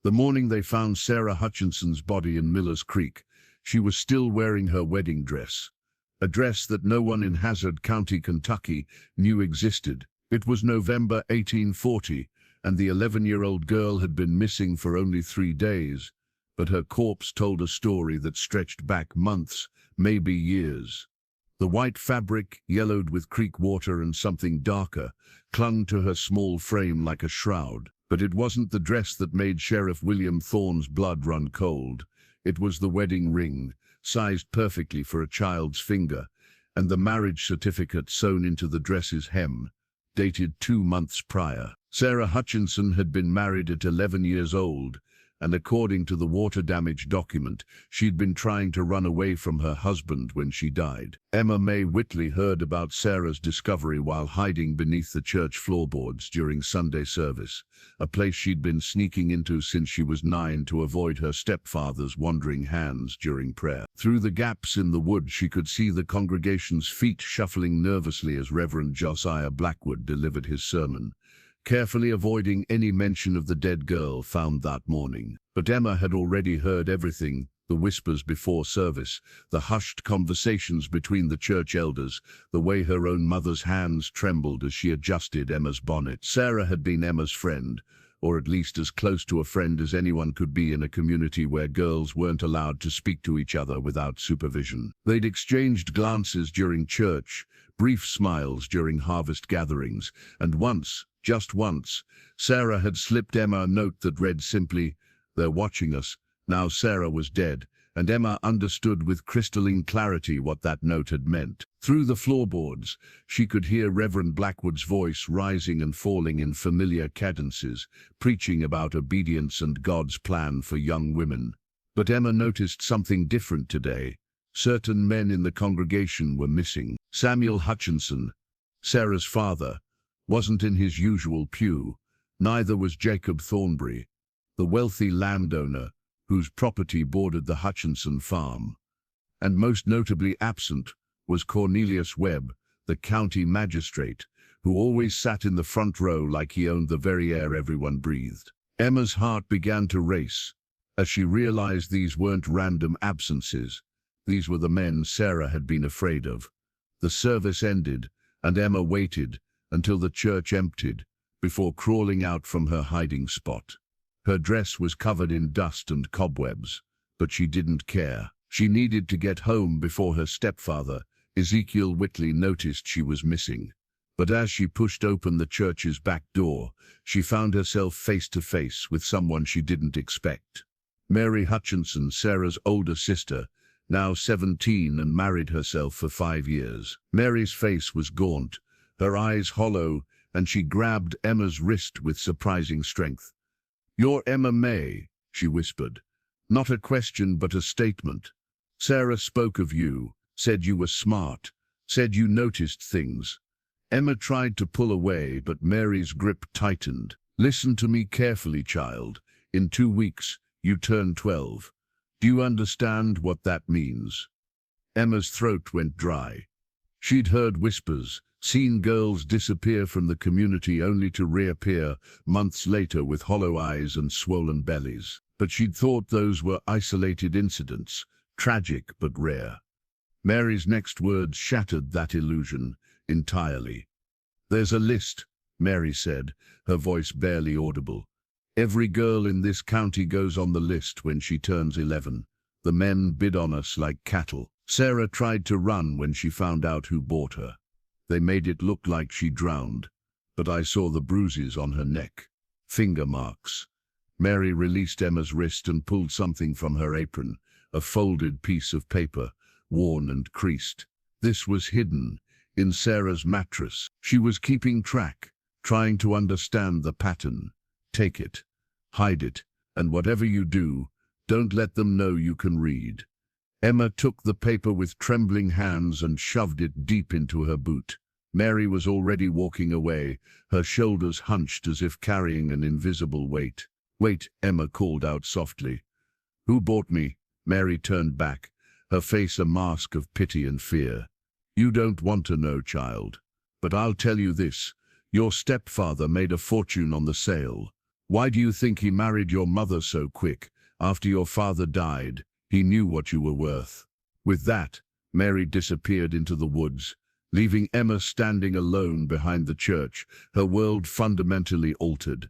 The morning they found Sarah Hutchinson's body in Miller's Creek, she was still wearing her wedding dress, a dress that no one in Hazard County, Kentucky, knew existed. It was November 1840, and the 11-year-old girl had been missing for only 3 days, but her corpse told a story that stretched back months, maybe years. The white fabric, yellowed with creek water and something darker, clung to her small frame like a shroud. But it wasn't the dress that made Sheriff William Thorne's blood run cold. It was the wedding ring, sized perfectly for a child's finger, and the marriage certificate sewn into the dress's hem, dated 2 months prior. Sarah Hutchinson had been married at 11 years old, and according to the water damage document, she'd been trying to run away from her husband when she died. Emma May Whitley heard about Sarah's discovery while hiding beneath the church floorboards during Sunday service, a place she'd been sneaking into since she was 9 to avoid her stepfather's wandering hands during prayer. Through the gaps in the wood, she could see the congregation's feet shuffling nervously as Reverend Josiah Blackwood delivered his sermon, carefully avoiding any mention of the dead girl found that morning. But Emma had already heard everything: the whispers before service, the hushed conversations between the church elders, the way her own mother's hands trembled as she adjusted Emma's bonnet. Sarah had been Emma's friend, or at least as close to a friend as anyone could be in a community where girls weren't allowed to speak to each other without supervision. They'd exchanged glances during church, brief smiles during harvest gatherings, and once, just once, Sarah had slipped Emma a note that read simply, "They're watching us." Now Sarah was dead, and Emma understood with crystalline clarity what that note had meant. Through the floorboards, she could hear Reverend Blackwood's voice rising and falling in familiar cadences, preaching about obedience and God's plan for young women. But Emma noticed something different today. Certain men in the congregation were missing. Samuel Hutchinson, Sarah's father, wasn't in his usual pew. Neither was Jacob Thornbury, the wealthy landowner whose property bordered the Hutchinson farm. And most notably absent was Cornelius Webb, the county magistrate, who always sat in the front row like he owned the very air everyone breathed. Emma's heart began to race as she realized these weren't random absences. These were the men Sarah had been afraid of. The service ended, and Emma waited until the church emptied before crawling out from her hiding spot. Her dress was covered in dust and cobwebs, but she didn't care. She needed to get home before her stepfather, Ezekiel Whitley, noticed she was missing. But as she pushed open the church's back door, she found herself face to face with someone she didn't expect. Mary Hutchinson, Sarah's older sister, now 17 and married herself for 5 years. Mary's face was gaunt, her eyes hollow, and she grabbed Emma's wrist with surprising strength. "You're Emma May," she whispered. "Not a question, but a statement. Sarah spoke of you, said you were smart, said you noticed things." Emma tried to pull away, but Mary's grip tightened. "Listen to me carefully, child. In 2 weeks, you turn 12. Do you understand what that means?" Emma's throat went dry. She'd heard whispers, seen girls disappear from the community only to reappear months later with hollow eyes and swollen bellies. But she'd thought those were isolated incidents, tragic but rare. Mary's next words shattered that illusion entirely. "There's a list," Mary said, her voice barely audible. "Every girl in this county goes on the list when she turns 11. The men bid on us like cattle. Sarah tried to run when she found out who bought her. They made it look like she drowned, but I saw the bruises on her neck. Finger marks." Mary released Emma's wrist and pulled something from her apron, a folded piece of paper, worn and creased. This was hidden in Sarah's mattress. She was keeping track, trying to understand the pattern. "Take it, hide it, and whatever you do, don't let them know you can read." Emma took the paper with trembling hands and shoved it deep into her boot. Mary was already walking away, her shoulders hunched as if carrying an invisible weight. "Wait," Emma called out softly. "Who bought me?" Mary turned back, her face a mask of pity and fear. "You don't want to know, child. But I'll tell you this. Your stepfather made a fortune on the sale. Why do you think he married your mother so quick? After your father died, he knew what you were worth." With that, Mary disappeared into the woods, leaving Emma standing alone behind the church, her world fundamentally altered.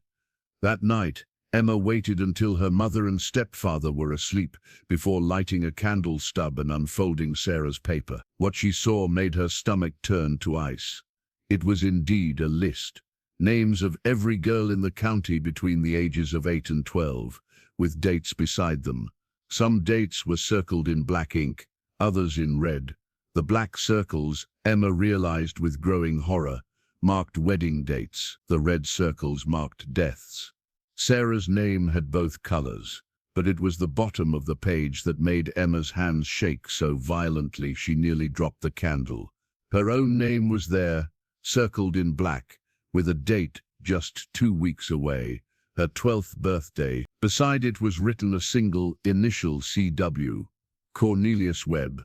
That night, Emma waited until her mother and stepfather were asleep before lighting a candle stub and unfolding Sarah's paper. What she saw made her stomach turn to ice. It was indeed a list. Names of every girl in the county between the ages of 8 and 12, with dates beside them. Some dates were circled in black ink, others in red. The black circles, Emma realized with growing horror, marked wedding dates. The red circles marked deaths. Sarah's name had both colors, but it was the bottom of the page that made Emma's hands shake so violently she nearly dropped the candle. Her own name was there, circled in black, with a date just 2 weeks away, her 12th birthday. Beside it was written a single initial CW, Cornelius Webb.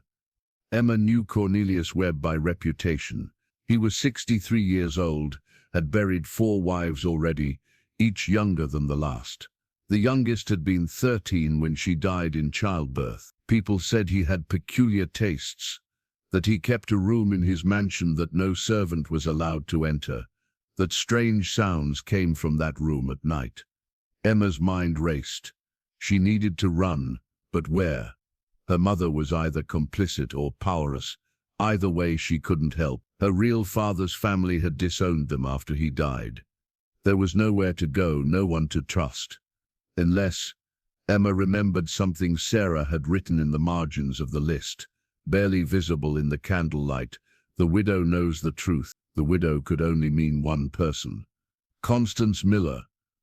Emma knew Cornelius Webb by reputation. He was 63 years old, had buried 4 wives already, each younger than the last. The youngest had been 13 when she died in childbirth. People said he had peculiar tastes, that he kept a room in his mansion that no servant was allowed to enter, that strange sounds came from that room at night. Emma's mind raced. She needed to run, but where? Her mother was either complicit or powerless. Either way, she couldn't help. Her real father's family had disowned them after he died. There was nowhere to go, no one to trust. Unless, Emma remembered something Sarah had written in the margins of the list, barely visible in the candlelight. The widow knows the truth. The widow could only mean one person. Constance Miller,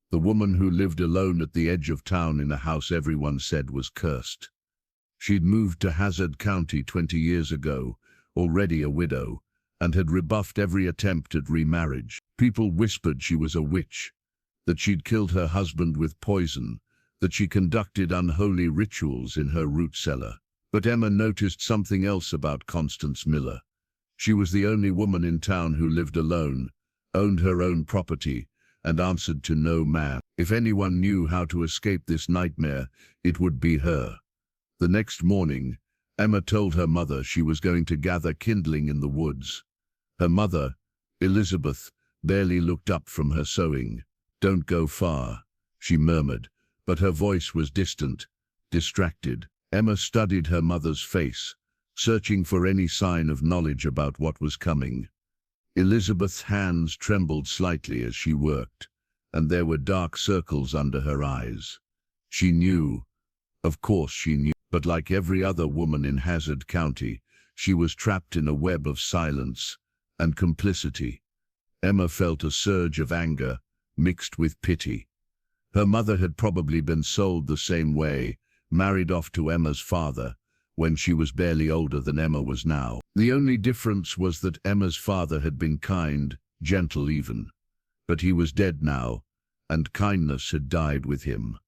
the woman who lived alone at the edge of town in a house everyone said was cursed. She'd moved to Hazard County 20 years ago, already a widow, and had rebuffed every attempt at remarriage. People whispered she was a witch, that she'd killed her husband with poison, that she conducted unholy rituals in her root cellar. But Emma noticed something else about Constance Miller. She was the only woman in town who lived alone, owned her own property, and answered to no man. If anyone knew how to escape this nightmare, it would be her. The next morning, Emma told her mother she was going to gather kindling in the woods. Her mother, Elizabeth, barely looked up from her sewing. "Don't go far," she murmured, but her voice was distant, distracted. Emma studied her mother's face, searching for any sign of knowledge about what was coming. Elizabeth's hands trembled slightly as she worked, and there were dark circles under her eyes. She knew, of course she knew, but like every other woman in Hazard County, she was trapped in a web of silence and complicity. Emma felt a surge of anger, mixed with pity. Her mother had probably been sold the same way, married off to Emma's father, when she was barely older than Emma was now. The only difference was that Emma's father had been kind, gentle even. But he was dead now, and kindness had died with him.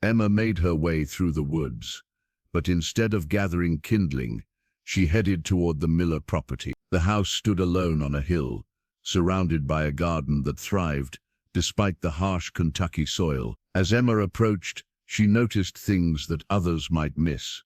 Emma made her way through the woods, but instead of gathering kindling, she headed toward the Miller property. The house stood alone on a hill, surrounded by a garden that thrived, despite the harsh Kentucky soil. As Emma approached, she noticed things that others might miss.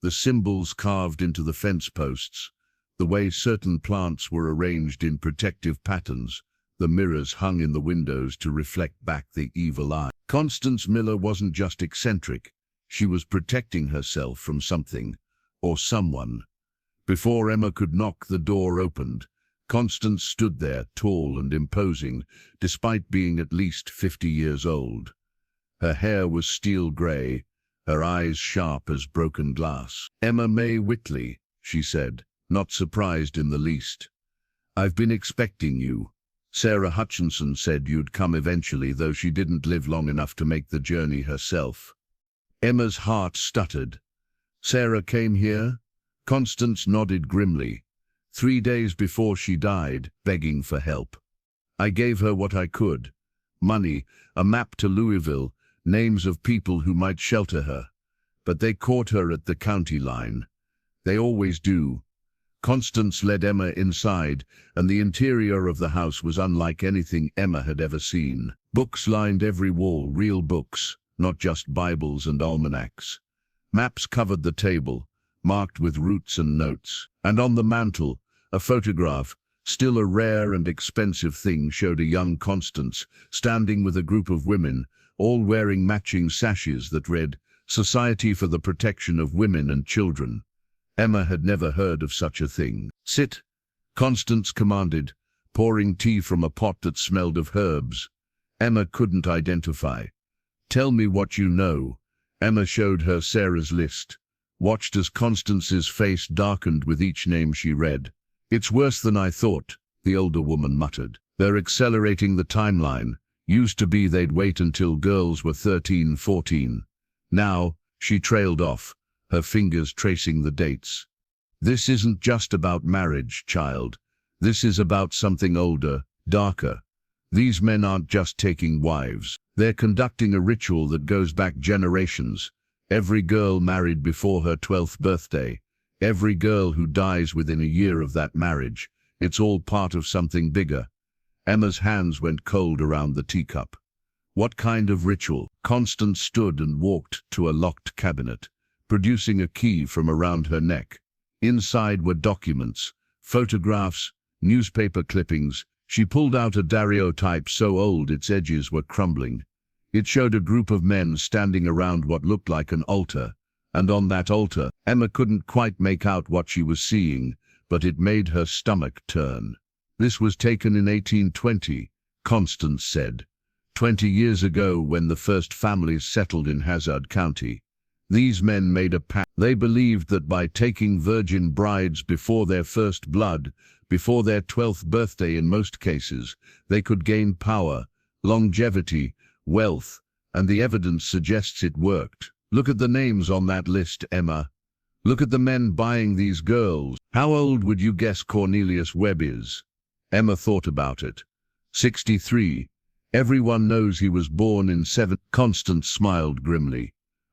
The symbols carved into the fence posts, the way certain plants were arranged in protective patterns, the mirrors hung in the windows to reflect back the evil eye. Constance Miller wasn't just eccentric, she was protecting herself from something, or someone. Before Emma could knock, the door opened. Constance stood there, tall and imposing, despite being at least 50 years old. Her hair was steel gray, her eyes sharp as broken glass. "Emma May Whitley," she said, not surprised in the least. "I've been expecting you. Sarah Hutchinson said you'd come eventually, though she didn't live long enough to make the journey herself." Emma's heart stuttered. "Sarah came here?" Constance nodded grimly. 3 days before she died, begging for help. "I gave her what I could. Money, a map to Louisville, names of people who might shelter her. But they caught her at the county line. They always do." Constance led Emma inside, and the interior of the house was unlike anything Emma had ever seen. Books lined every wall, real books, not just Bibles and almanacs. Maps covered the table, marked with routes and notes. And on the mantel, a photograph, still a rare and expensive thing, showed a young Constance standing with a group of women, all wearing matching sashes that read, "Society for the Protection of Women and Children." Emma had never heard of such a thing. "Sit," Constance commanded, pouring tea from a pot that smelled of herbs. Emma couldn't identify. "Tell me what you know." Emma showed her Sarah's list, watched as Constance's face darkened with each name she read. "It's worse than I thought," the older woman muttered. "They're accelerating the timeline. Used to be they'd wait until girls were 13, 14. Now," she trailed off, her fingers tracing the dates. "This isn't just about marriage, child. This is about something older, darker. These men aren't just taking wives. They're conducting a ritual that goes back generations. Every girl married before her 12th birthday, every girl who dies within a year of that marriage, it's all part of something bigger." Emma's hands went cold around the teacup. "What kind of ritual?" Constance stood and walked to a locked cabinet, producing a key from around her neck. Inside were documents, photographs, newspaper clippings. She pulled out a daguerreotype so old its edges were crumbling. It showed a group of men standing around what looked like an altar, and on that altar, Emma couldn't quite make out what she was seeing, but it made her stomach turn. "This was taken in 1820, Constance said. 20 years ago, when the first families settled in Hazard County. These men made a pact. They believed that by taking virgin brides before their first blood, before their 12th birthday in most cases, they could gain power, longevity, wealth, and the evidence suggests it worked. Look at the names on that list, Emma. Look at the men buying these girls. How old would you guess Cornelius Webb is?" Emma thought about it. 63. Everyone knows he was born in 7. Constance smiled grimly.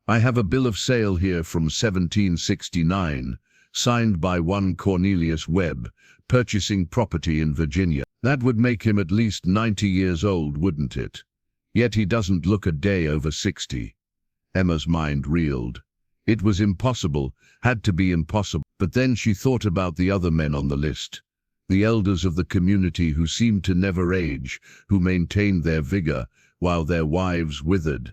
"I have a bill of sale here from 1769, signed by one Cornelius Webb, purchasing property in Virginia. That would make him at least 90 years old, wouldn't it? Yet he doesn't look a day over 60. Emma's mind reeled. It was impossible, had to be impossible. But then she thought about the other men on the list. The elders of the community who seemed to never age, who maintained their vigor while their wives withered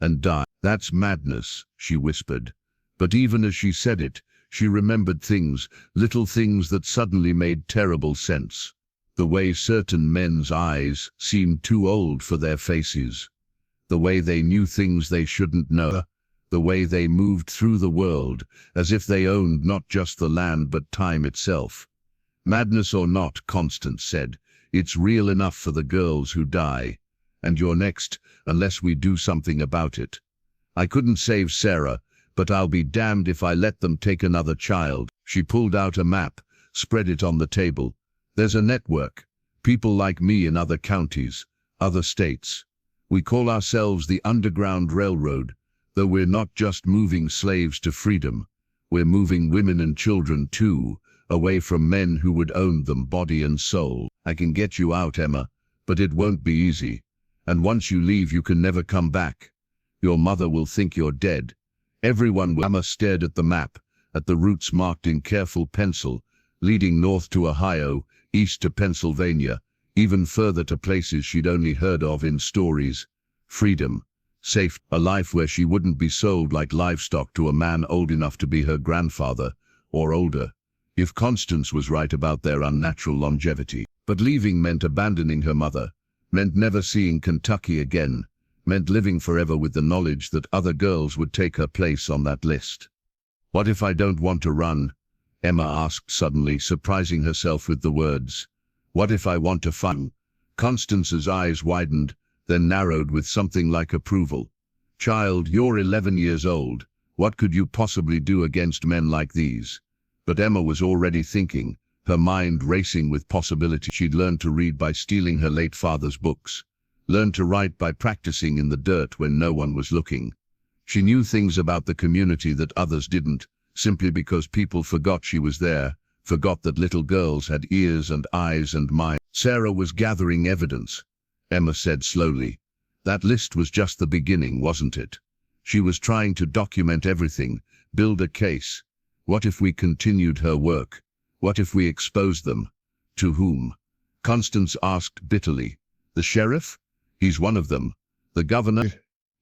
and died. "That's madness," she whispered. But even as she said it, she remembered things, little things that suddenly made terrible sense. The way certain men's eyes seemed too old for their faces. The way they knew things they shouldn't know. The way they moved through the world, as if they owned not just the land but time itself. "Madness or not," Constance said, "it's real enough for the girls who die. And you're next, unless we do something about it. I couldn't save Sarah, but I'll be damned if I let them take another child." She pulled out a map, spread it on the table. "There's a network. People like me in other counties, other states. We call ourselves the Underground Railroad, though we're not just moving slaves to freedom. We're moving women and children too, away from men who would own them body and soul. I can get you out, Emma, but it won't be easy. And once you leave, you can never come back. Your mother will think you're dead. Everyone will." Emma stared at the map, at the routes marked in careful pencil, leading north to Ohio, east to Pennsylvania, even further to places she'd only heard of in stories. Freedom, safe, a life where she wouldn't be sold like livestock to a man old enough to be her grandfather, or older. If Constance was right about their unnatural longevity. But leaving meant abandoning her mother, meant never seeing Kentucky again, meant living forever with the knowledge that other girls would take her place on that list. "What if I don't want to run?" Emma asked suddenly, surprising herself with the words. "What if I want to fight?" Constance's eyes widened, then narrowed with something like approval. "Child, you're 11 years old. What could you possibly do against men like these?" But Emma was already thinking, her mind racing with possibilities. She'd learned to read by stealing her late father's books, learned to write by practicing in the dirt when no one was looking. She knew things about the community that others didn't, simply because people forgot she was there, forgot that little girls had ears and eyes and minds. Sarah was gathering evidence. Emma said slowly. That list was just the beginning, wasn't it? She was trying to document everything, build a case. What if we continued her work? What if we exposed them? To whom? Constance asked bitterly. The sheriff? He's one of them. The governor?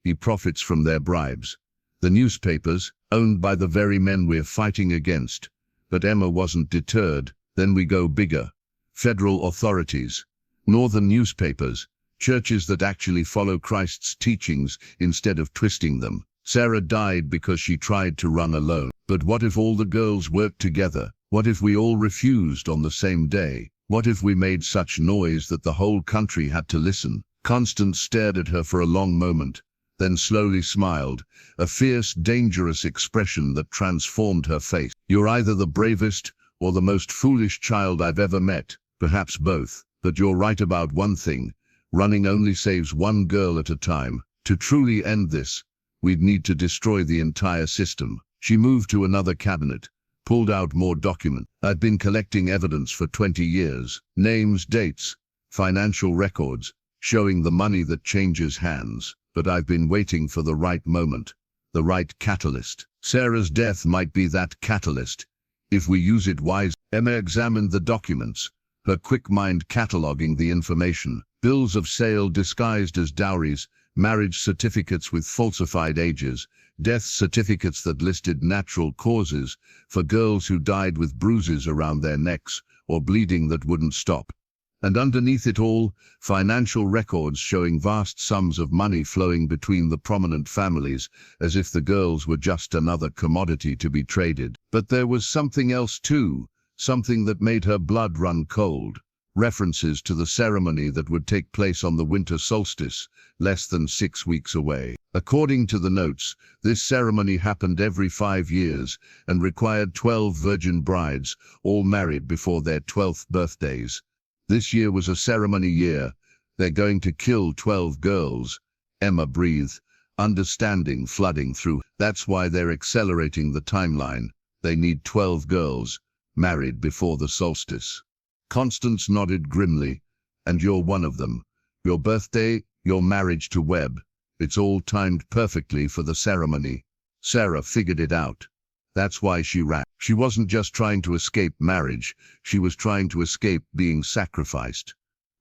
He profits from their bribes. The newspapers, owned by the very men we're fighting against. But Emma wasn't deterred. Then we go bigger. Federal authorities. Northern newspapers. Churches that actually follow Christ's teachings instead of twisting them. Sarah died because she tried to run alone. But what if all the girls worked together? What if we all refused on the same day? What if we made such noise that the whole country had to listen? Constance stared at her for a long moment, then slowly smiled, a fierce, dangerous expression that transformed her face. You're either the bravest or the most foolish child I've ever met, perhaps both. But you're right about one thing. Running only saves one girl at a time. To truly end this, we'd need to destroy the entire system. She moved to another cabinet, pulled out more documents. I'd been collecting evidence for 20 years. Names, dates, financial records, showing the money that changes hands. But I've been waiting for the right moment, the right catalyst. Sarah's death might be that catalyst, if we use it wisely. Emma examined the documents, her quick mind cataloging the information. Bills of sale disguised as dowries, marriage certificates with falsified ages, death certificates that listed natural causes for girls who died with bruises around their necks or bleeding that wouldn't stop. And underneath it all, financial records showing vast sums of money flowing between the prominent families, as if the girls were just another commodity to be traded. But there was something else too, something that made her blood run cold. References to the ceremony that would take place on the winter solstice, less than 6 weeks away. According to the notes, this ceremony happened every 5 years and required 12 virgin brides, all married before their 12th birthdays. This year was a ceremony year. They're going to kill 12 girls. Emma breathed, understanding flooding through. That's why they're accelerating the timeline. They need 12 girls, married before the solstice. Constance nodded grimly. And you're one of them. Your birthday, your marriage to Webb. It's all timed perfectly for the ceremony. Sarah figured it out. That's why she ran. She wasn't just trying to escape marriage, she was trying to escape being sacrificed.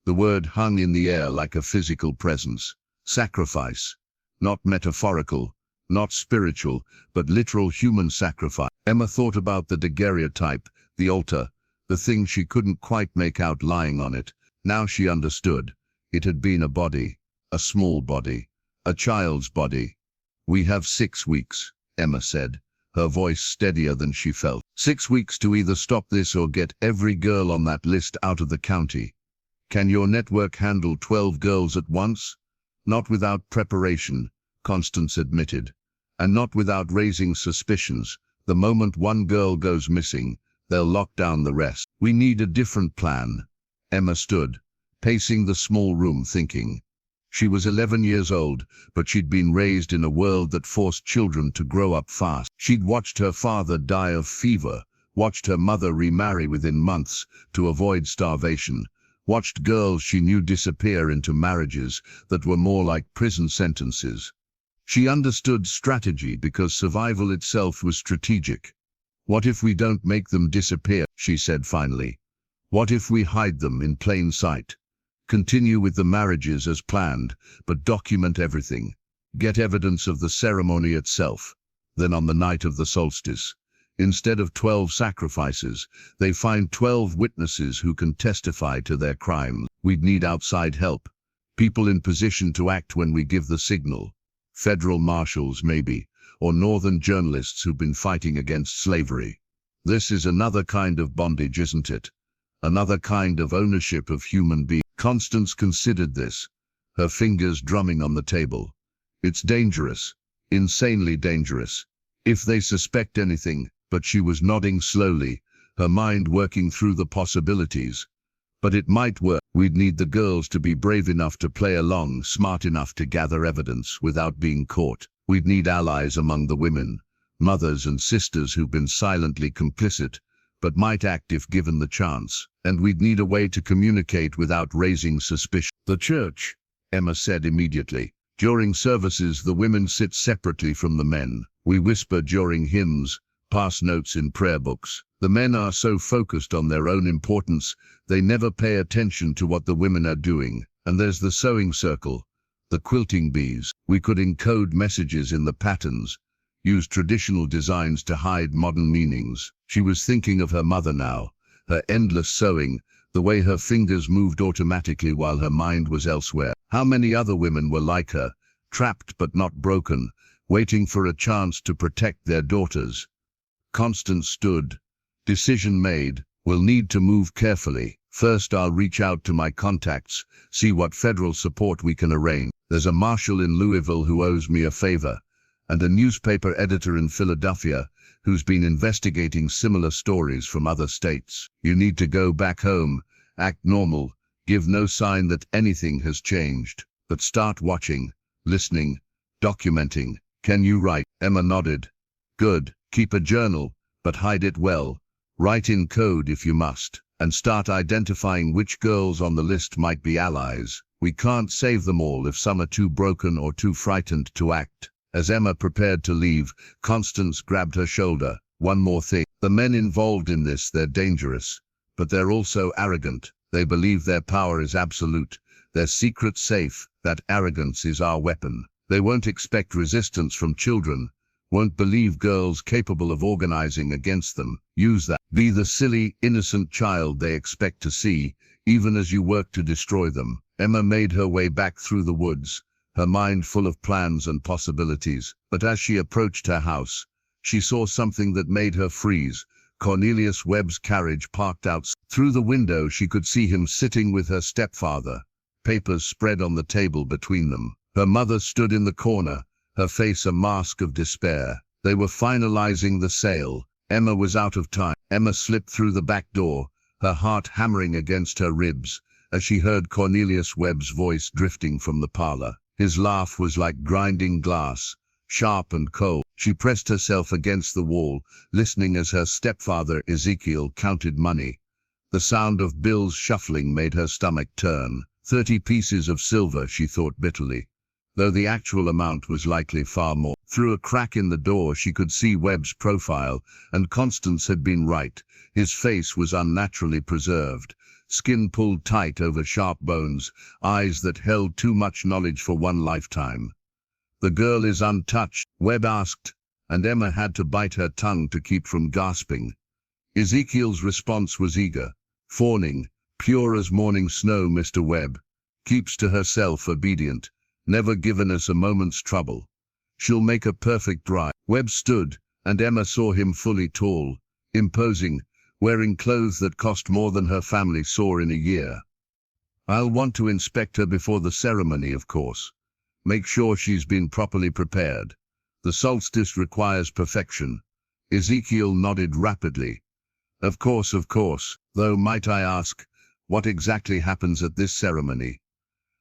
The word hung in the air like a physical presence. Sacrifice. Not metaphorical, not spiritual, but literal human sacrifice. Emma thought about the daguerreotype, the altar, the thing she couldn't quite make out lying on it. Now she understood. It had been a body, a small body, a child's body. We have 6 weeks, Emma said, her voice steadier than she felt. 6 weeks to either stop this or get every girl on that list out of the county. Can your network handle 12 girls at once? Not without preparation, Constance admitted. And not without raising suspicions. The moment one girl goes missing, they'll lock down the rest. We need a different plan. Emma stood, pacing the small room thinking. She was 11 years old, but she'd been raised in a world that forced children to grow up fast. She'd watched her father die of fever, watched her mother remarry within months to avoid starvation, watched girls she knew disappear into marriages that were more like prison sentences. She understood strategy because survival itself was strategic. What if we don't make them disappear, she said finally. What if we hide them in plain sight? Continue with the marriages as planned, but document everything. Get evidence of the ceremony itself. Then on the night of the solstice, instead of 12 sacrifices, they find 12 witnesses who can testify to their crimes. We'd need outside help. People in position to act when we give the signal. Federal marshals, maybe, or northern journalists who've been fighting against slavery. This is another kind of bondage, isn't it? Another kind of ownership of human beings. Constance considered this, her fingers drumming on the table. It's dangerous, insanely dangerous. If they suspect anything, but she was nodding slowly, her mind working through the possibilities. But it might work. We'd need the girls to be brave enough to play along, smart enough to gather evidence without being caught. We'd need allies among the women, mothers and sisters who've been silently complicit, but might act if given the chance, and we'd need a way to communicate without raising suspicion. The church, Emma said immediately. During services, the women sit separately from the men. We whisper during hymns, pass notes in prayer books. The men are so focused on their own importance, they never pay attention to what the women are doing. And there's the sewing circle, the quilting bees. We could encode messages in the patterns, use traditional designs to hide modern meanings. She was thinking of her mother now, her endless sewing, the way her fingers moved automatically while her mind was elsewhere. How many other women were like her, trapped but not broken, waiting for a chance to protect their daughters? Constance stood. Decision made. We'll need to move carefully. First, I'll reach out to my contacts, see what federal support we can arrange. There's a marshal in Louisville who owes me a favor, and a newspaper editor in Philadelphia who's been investigating similar stories from other states. You need to go back home, act normal, give no sign that anything has changed, but start watching, listening, documenting. Can you write? Emma nodded. Good. Keep a journal, but hide it well. Write in code if you must, and start identifying which girls on the list might be allies. We can't save them all if some are too broken or too frightened to act. As Emma prepared to leave, Constance grabbed her shoulder. One more thing. The men involved in this, they're dangerous, but they're also arrogant. They believe their power is absolute, their secret safe. That arrogance is our weapon. They won't expect resistance from children, won't believe girls capable of organizing against them. Use that. Be the silly, innocent child they expect to see, even as you work to destroy them. Emma made her way back through the woods, her mind full of plans and possibilities. But as she approached her house, she saw something that made her freeze. Cornelius Webb's carriage parked out. Through the window she could see him sitting with her stepfather, papers spread on the table between them. Her mother stood in the corner, her face a mask of despair. They were finalizing the sale. Emma was out of time. Emma slipped through the back door, her heart hammering against her ribs, as she heard Cornelius Webb's voice drifting from the parlor. His laugh was like grinding glass, sharp and cold. She pressed herself against the wall, listening as her stepfather Ezekiel counted money. The sound of bills shuffling made her stomach turn. 30 pieces of silver, she thought bitterly, though the actual amount was likely far more. Through a crack in the door she could see Webb's profile, and Constance had been right. His face was unnaturally preserved, skin pulled tight over sharp bones, eyes that held too much knowledge for one lifetime. "The girl is untouched?" Webb asked, and Emma had to bite her tongue to keep from gasping. Ezekiel's response was eager, fawning, "Pure as morning snow, Mr. Webb. Keeps to herself, obedient, never given us a moment's trouble. She'll make a perfect bride." Webb stood, and Emma saw him fully tall, imposing, wearing clothes that cost more than her family saw in a year. "I'll want to inspect her before the ceremony, of course. Make sure she's been properly prepared. The solstice requires perfection." Ezekiel nodded rapidly. Of course, though might I ask, what exactly happens at this ceremony?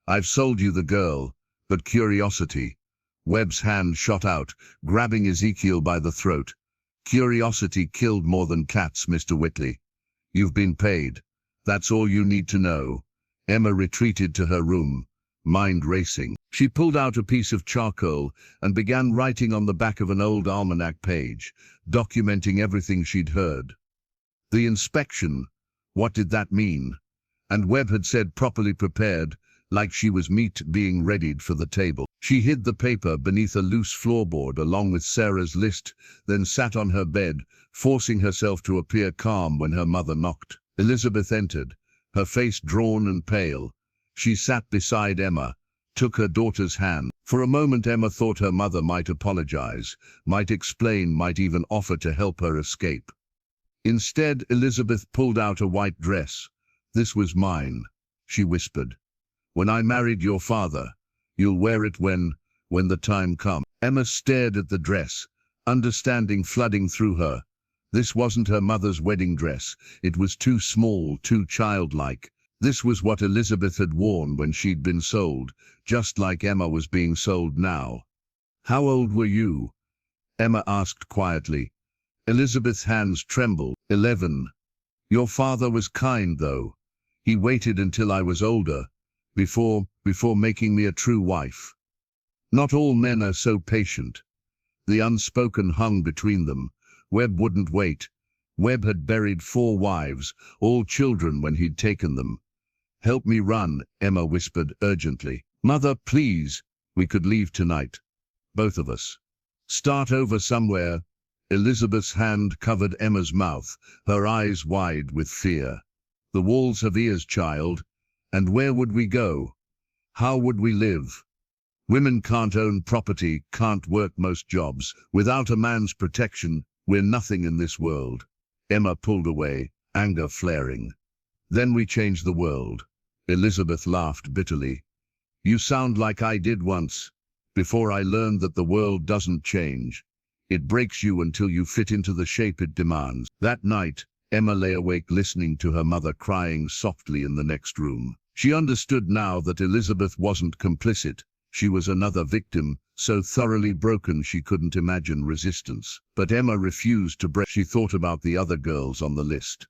I've sold you the girl, but curiosity." Webb's hand shot out, grabbing Ezekiel by the throat. "Curiosity killed more than cats, Mr. Whitley. You've been paid. That's all you need to know." Emma retreated to her room, mind racing. She pulled out a piece of charcoal and began writing on the back of an old almanac page, documenting everything she'd heard. The inspection, what did that mean? And Webb had said properly prepared, like she was meat being readied for the table. She hid the paper beneath a loose floorboard along with Sarah's list, then sat on her bed, forcing herself to appear calm when her mother knocked. Elizabeth entered, her face drawn and pale. She sat beside Emma, took her daughter's hand. For a moment Emma thought her mother might apologize, might explain, might even offer to help her escape. Instead, Elizabeth pulled out a white dress. "This was mine," she whispered. "When I married your father. You'll wear it when the time comes." Emma stared at the dress, understanding flooding through her. This wasn't her mother's wedding dress. It was too small, too childlike. This was what Elizabeth had worn when she'd been sold, just like Emma was being sold now. "How old were you?" Emma asked quietly. Elizabeth's hands trembled. 11. Your father was kind, though. He waited until I was older, before making me a true wife. Not all men are so patient. The unspoken hung between them. Webb wouldn't wait. Webb had buried 4 wives, all children when he'd taken them. Help me run, Emma whispered urgently. Mother, please, we could leave tonight. Both of us. Start over somewhere. Elizabeth's hand covered Emma's mouth, her eyes wide with fear. The walls have ears, child. And where would we go? How would we live? Women can't own property, can't work most jobs. Without a man's protection, we're nothing in this world. Emma pulled away, anger flaring. Then we change the world. Elizabeth laughed bitterly. You sound like I did once, before I learned that the world doesn't change. It breaks you until you fit into the shape it demands. That night, Emma lay awake listening to her mother crying softly in the next room. She understood now that Elizabeth wasn't complicit. She was another victim, so thoroughly broken she couldn't imagine resistance. But Emma refused to break. She thought about the other girls on the list.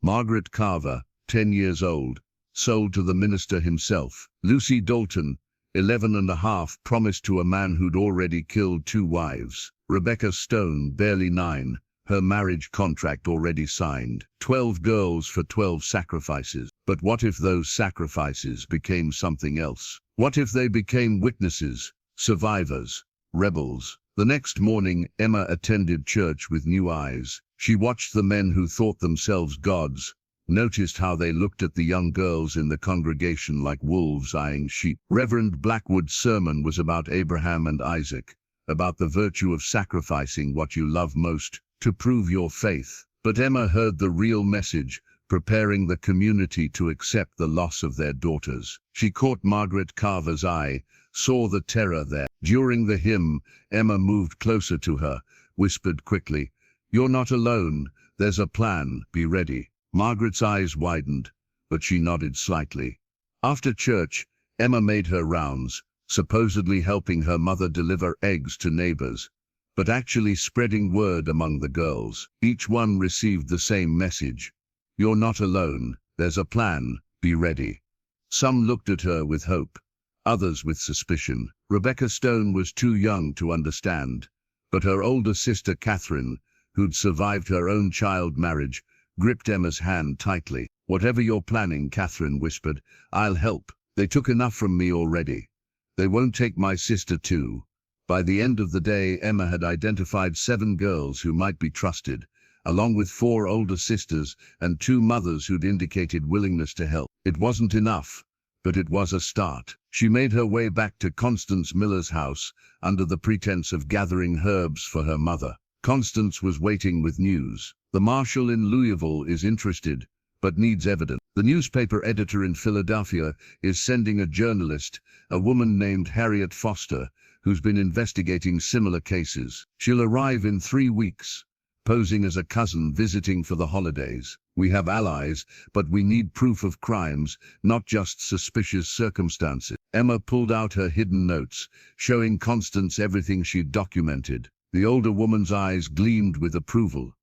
Margaret Carver, 10 years old, sold to the minister himself. Lucy Dalton, 11 and a half, promised to a man who'd already killed 2 wives. Rebecca Stone, barely 9, her marriage contract already signed. 12 girls for 12 sacrifices. But what if those sacrifices became something else? What if they became witnesses, survivors, rebels? The next morning, Emma attended church with new eyes. She watched the men who thought themselves gods, noticed how they looked at the young girls in the congregation like wolves eyeing sheep. Reverend Blackwood's sermon was about Abraham and Isaac, about the virtue of sacrificing what you love most to prove your faith. But Emma heard the real message, preparing the community to accept the loss of their daughters. She caught Margaret Carver's eye, saw the terror there. During the hymn, Emma moved closer to her, whispered quickly, "You're not alone. There's a plan. Be ready." Margaret's eyes widened, but she nodded slightly. After church, Emma made her rounds, supposedly helping her mother deliver eggs to neighbors, but actually spreading word among the girls. Each one received the same message. You're not alone. There's a plan. Be ready. Some looked at her with hope, others with suspicion. Rebecca Stone was too young to understand, but her older sister Catherine, who'd survived her own child marriage, gripped Emma's hand tightly. Whatever you're planning, Catherine whispered, I'll help. They took enough from me already. They won't take my sister too. By the end of the day, Emma had identified 7 girls who might be trusted, along with 4 older sisters and 2 mothers who'd indicated willingness to help. It wasn't enough, but it was a start. She made her way back to Constance Miller's house under the pretense of gathering herbs for her mother. Constance was waiting with news. The marshal in Louisville is interested, but needs evidence. The newspaper editor in Philadelphia is sending a journalist, a woman named Harriet Foster, who's been investigating similar cases. She'll arrive in 3 weeks, posing as a cousin visiting for the holidays. We have allies, but we need proof of crimes, not just suspicious circumstances. Emma pulled out her hidden notes, showing Constance everything she'd documented. The older woman's eyes gleamed with approval.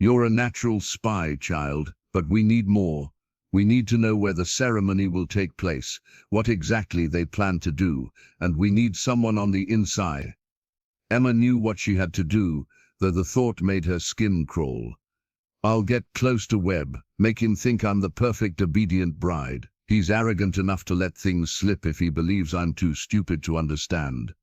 You're a natural spy, child, but we need more. We need to know where the ceremony will take place, what exactly they plan to do, and we need someone on the inside. Emma knew what she had to do, though the thought made her skin crawl. I'll get close to Webb, make him think I'm the perfect obedient bride. He's arrogant enough to let things slip if he believes I'm too stupid to understand.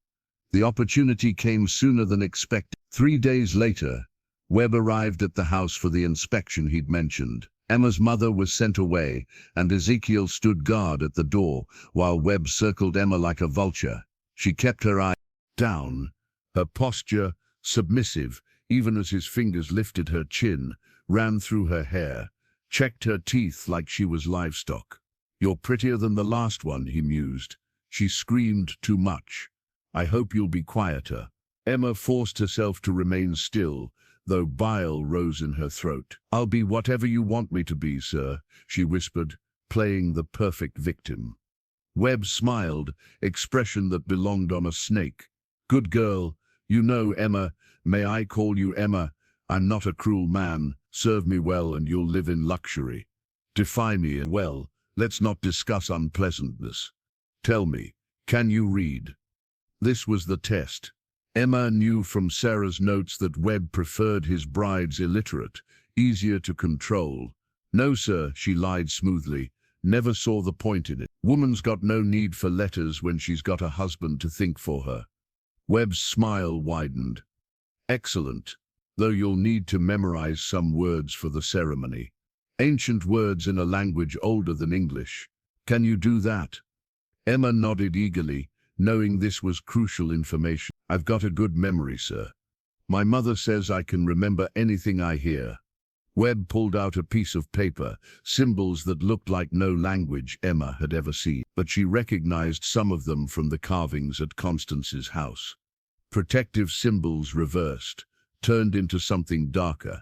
The opportunity came sooner than expected. 3 days later, Webb arrived at the house for the inspection he'd mentioned. Emma's mother was sent away, and Ezekiel stood guard at the door, while Webb circled Emma like a vulture. She kept her eye down, her posture submissive, even as his fingers lifted her chin, ran through her hair, checked her teeth like she was livestock. You're prettier than the last one, he mused. She screamed too much. I hope you'll be quieter. Emma forced herself to remain still, though bile rose in her throat. I'll be whatever you want me to be, sir, she whispered, playing the perfect victim. Webb smiled, expression that belonged on a snake. Good girl. You know, Emma, may I call you Emma? I'm not a cruel man. Serve me well and you'll live in luxury. Defy me and well, let's not discuss unpleasantness. Tell me, can you read? This was the test. Emma knew from Sarah's notes that Webb preferred his brides illiterate, easier to control. No, sir, she lied smoothly. Never saw the point in it. Woman's got no need for letters when she's got a husband to think for her. Webb's smile widened. Excellent, though you'll need to memorize some words for the ceremony. Ancient words in a language older than English. Can you do that? Emma nodded eagerly, knowing this was crucial information. I've got a good memory, sir. My mother says I can remember anything I hear. Webb pulled out a piece of paper, symbols that looked like no language Emma had ever seen, but she recognized some of them from the carvings at Constance's house. Protective symbols reversed, turned into something darker.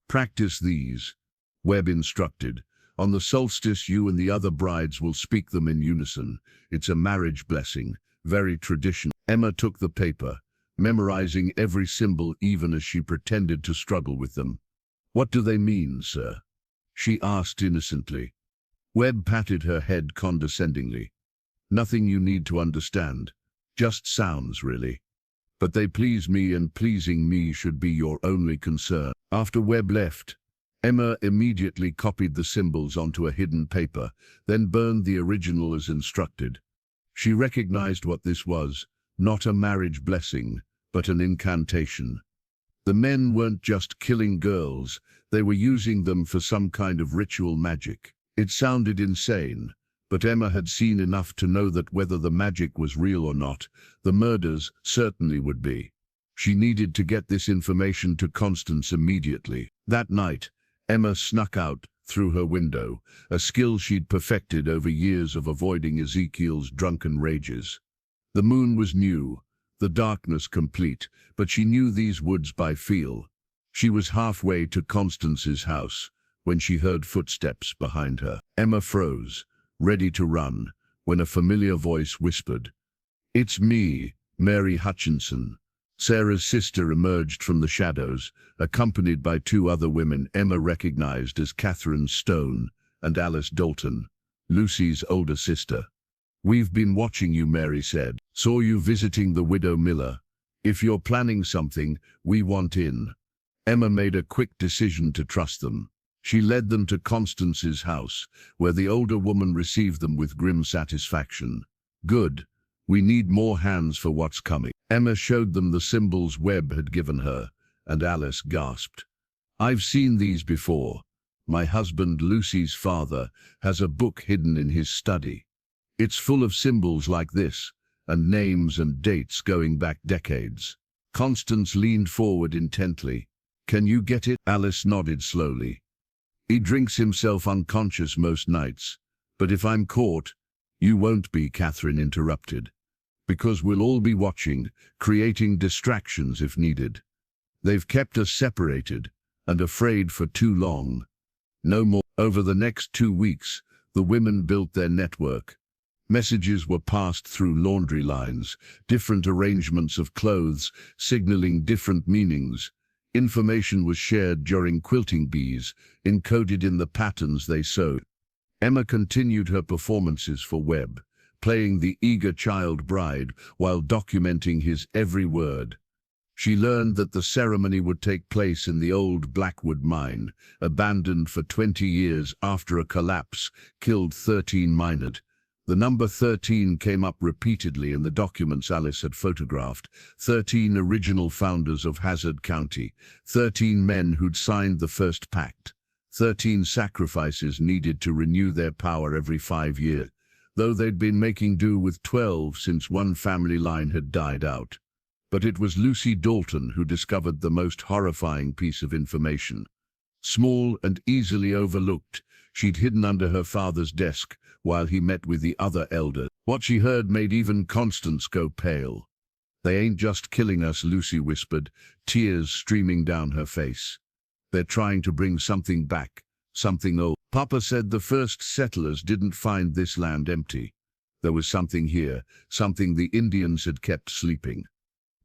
Practice these, Webb instructed. On the solstice, you and the other brides will speak them in unison. It's a marriage blessing, very traditional. Emma took the paper, memorizing every symbol even as she pretended to struggle with them. What do they mean, sir? She asked innocently. Webb patted her head condescendingly. Nothing you need to understand. Just sounds, really. But they please me, and pleasing me should be your only concern. After Webb left, Emma immediately copied the symbols onto a hidden paper, then burned the original as instructed. She recognized what this was, not a marriage blessing, but an incantation. The men weren't just killing girls, they were using them for some kind of ritual magic. It sounded insane, but Emma had seen enough to know that whether the magic was real or not, the murders certainly would be. She needed to get this information to Constance immediately. That night, Emma snuck out through her window, a skill she'd perfected over years of avoiding Ezekiel's drunken rages. The moon was new, the darkness complete, but she knew these woods by feel. She was halfway to Constance's house when she heard footsteps behind her. Emma froze, ready to run, when a familiar voice whispered, "It's me, Mary Hutchinson." Sarah's sister emerged from the shadows, accompanied by two other women Emma recognized as Catherine Stone and Alice Dalton, Lucy's older sister. "We've been watching you," Mary said. "Saw you visiting the widow Miller. If you're planning something, we want in." Emma made a quick decision to trust them. She led them to Constance's house, where the older woman received them with grim satisfaction. "Good. We need more hands for what's coming." Emma showed them the symbols Webb had given her, and Alice gasped. "I've seen these before. My husband, Lucy's father, has a book hidden in his study. It's full of symbols like this, and names and dates going back decades." Constance leaned forward intently. "Can you get it?" Alice nodded slowly. "He drinks himself unconscious most nights, but if I'm caught—" "You won't be," Catherine interrupted, "because we'll all be watching, creating distractions if needed. They've kept us separated and afraid for too long. No more." Over the next 2 weeks, the women built their network. Messages were passed through laundry lines, different arrangements of clothes, signaling different meanings. Information was shared during quilting bees, encoded in the patterns they sewed. Emma continued her performances for Webb, playing the eager child bride while documenting his every word. She learned that the ceremony would take place in the old Blackwood mine, abandoned for 20 years after a collapse killed 13 miners. The number 13 came up repeatedly in the documents Alice had photographed. 13 original founders of Hazard County, 13 men who'd signed the first pact, 13 sacrifices needed to renew their power every 5 years, though they'd been making do with 12 since one family line had died out. But it was Lucy Dalton who discovered the most horrifying piece of information. Small and easily overlooked, she'd hidden under her father's desk while he met with the other elder. What she heard made even Constance go pale. "They ain't just killing us," Lucy whispered, tears streaming down her face. "They're trying to bring something back, something old. Papa said the first settlers didn't find this land empty. There was something here, something the Indians had kept sleeping.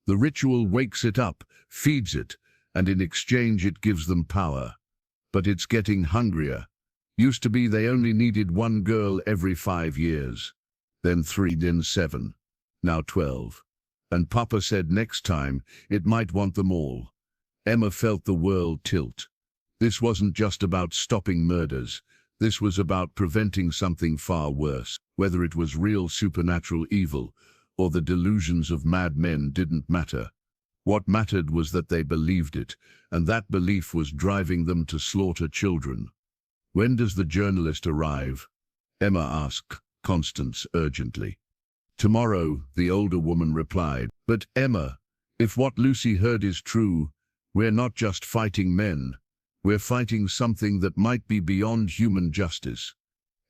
The ritual wakes it up, feeds it, and in exchange it gives them power. but it's getting hungrier. Used to be they only needed one girl every 5 years. Then 3, then 7. Now 12. And Papa said next time it might want them all. Emma felt the world tilt. This wasn't just about stopping murders. This was about preventing something far worse. Whether it was real supernatural evil or the delusions of madmen didn't matter. What mattered was that they believed it, and that belief was driving them to slaughter children. "When does the journalist arrive?" Emma asked Constance urgently. "Tomorrow," the older woman replied. "But Emma, if what Lucy heard is true, we're not just fighting men. We're fighting something that might be beyond human justice."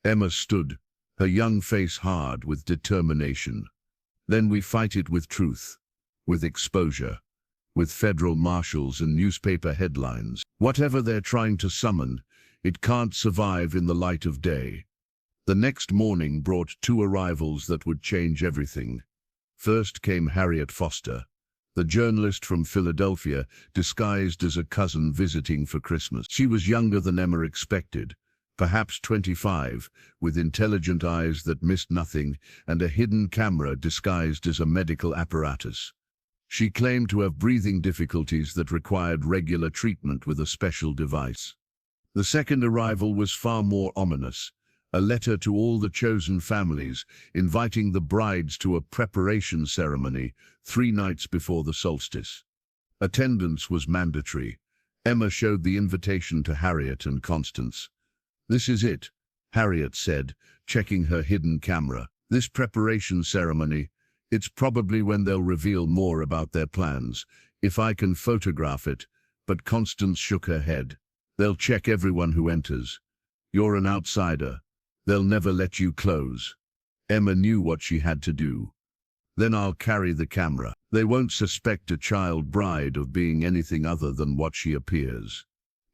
Emma stood, her young face hard with determination. "Then we fight it with truth, with exposure, with federal marshals and newspaper headlines. Whatever they're trying to summon, it can't survive in the light of day." The next morning brought 2 arrivals that would change everything. First came Harriet Foster, the journalist from Philadelphia, disguised as a cousin visiting for Christmas. She was younger than Emma expected, perhaps 25, with intelligent eyes that missed nothing and a hidden camera disguised as a medical apparatus. She claimed to have breathing difficulties that required regular treatment with a special device. The second arrival was far more ominous, a letter to all the chosen families, inviting the brides to a preparation ceremony 3 nights before the solstice. Attendance was mandatory. Emma showed the invitation to Harriet and Constance. "This is it," Harriet said, checking her hidden camera. "This preparation ceremony, it's probably when they'll reveal more about their plans, if I can photograph it." But Constance shook her head. "They'll check everyone who enters. You're an outsider. They'll never let you close." Emma knew what she had to do. "Then I'll carry the camera. They won't suspect a child bride of being anything other than what she appears."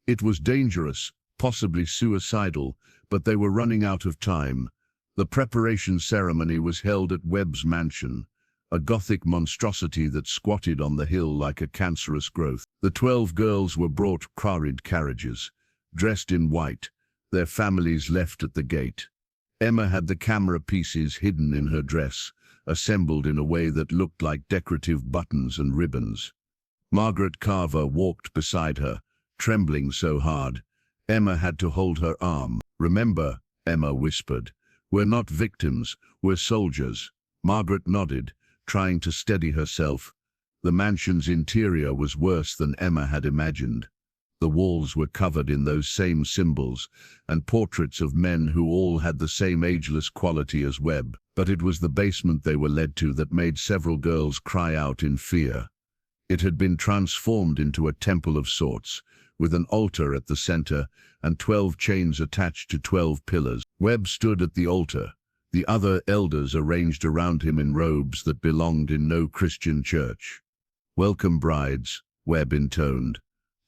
It was dangerous, possibly suicidal, but they were running out of time. The preparation ceremony was held at Webb's mansion, a Gothic monstrosity that squatted on the hill like a cancerous growth. The 12 girls were brought crowded carriages, dressed in white, their families left at the gate. Emma had the camera pieces hidden in her dress, assembled in a way that looked like decorative buttons and ribbons. Margaret Carver walked beside her, trembling so hard, Emma had to hold her arm. "Remember," Emma whispered, "we're not victims, we're soldiers." Margaret nodded, trying to steady herself. The mansion's interior was worse than Emma had imagined. The walls were covered in those same symbols and portraits of men who all had the same ageless quality as Webb. But it was the basement they were led to that made several girls cry out in fear. It had been transformed into a temple of sorts, with an altar at the center and 12 chains attached to 12 pillars. Webb stood at the altar, the other elders arranged around him in robes that belonged in no Christian church. "Welcome, brides," Webb intoned.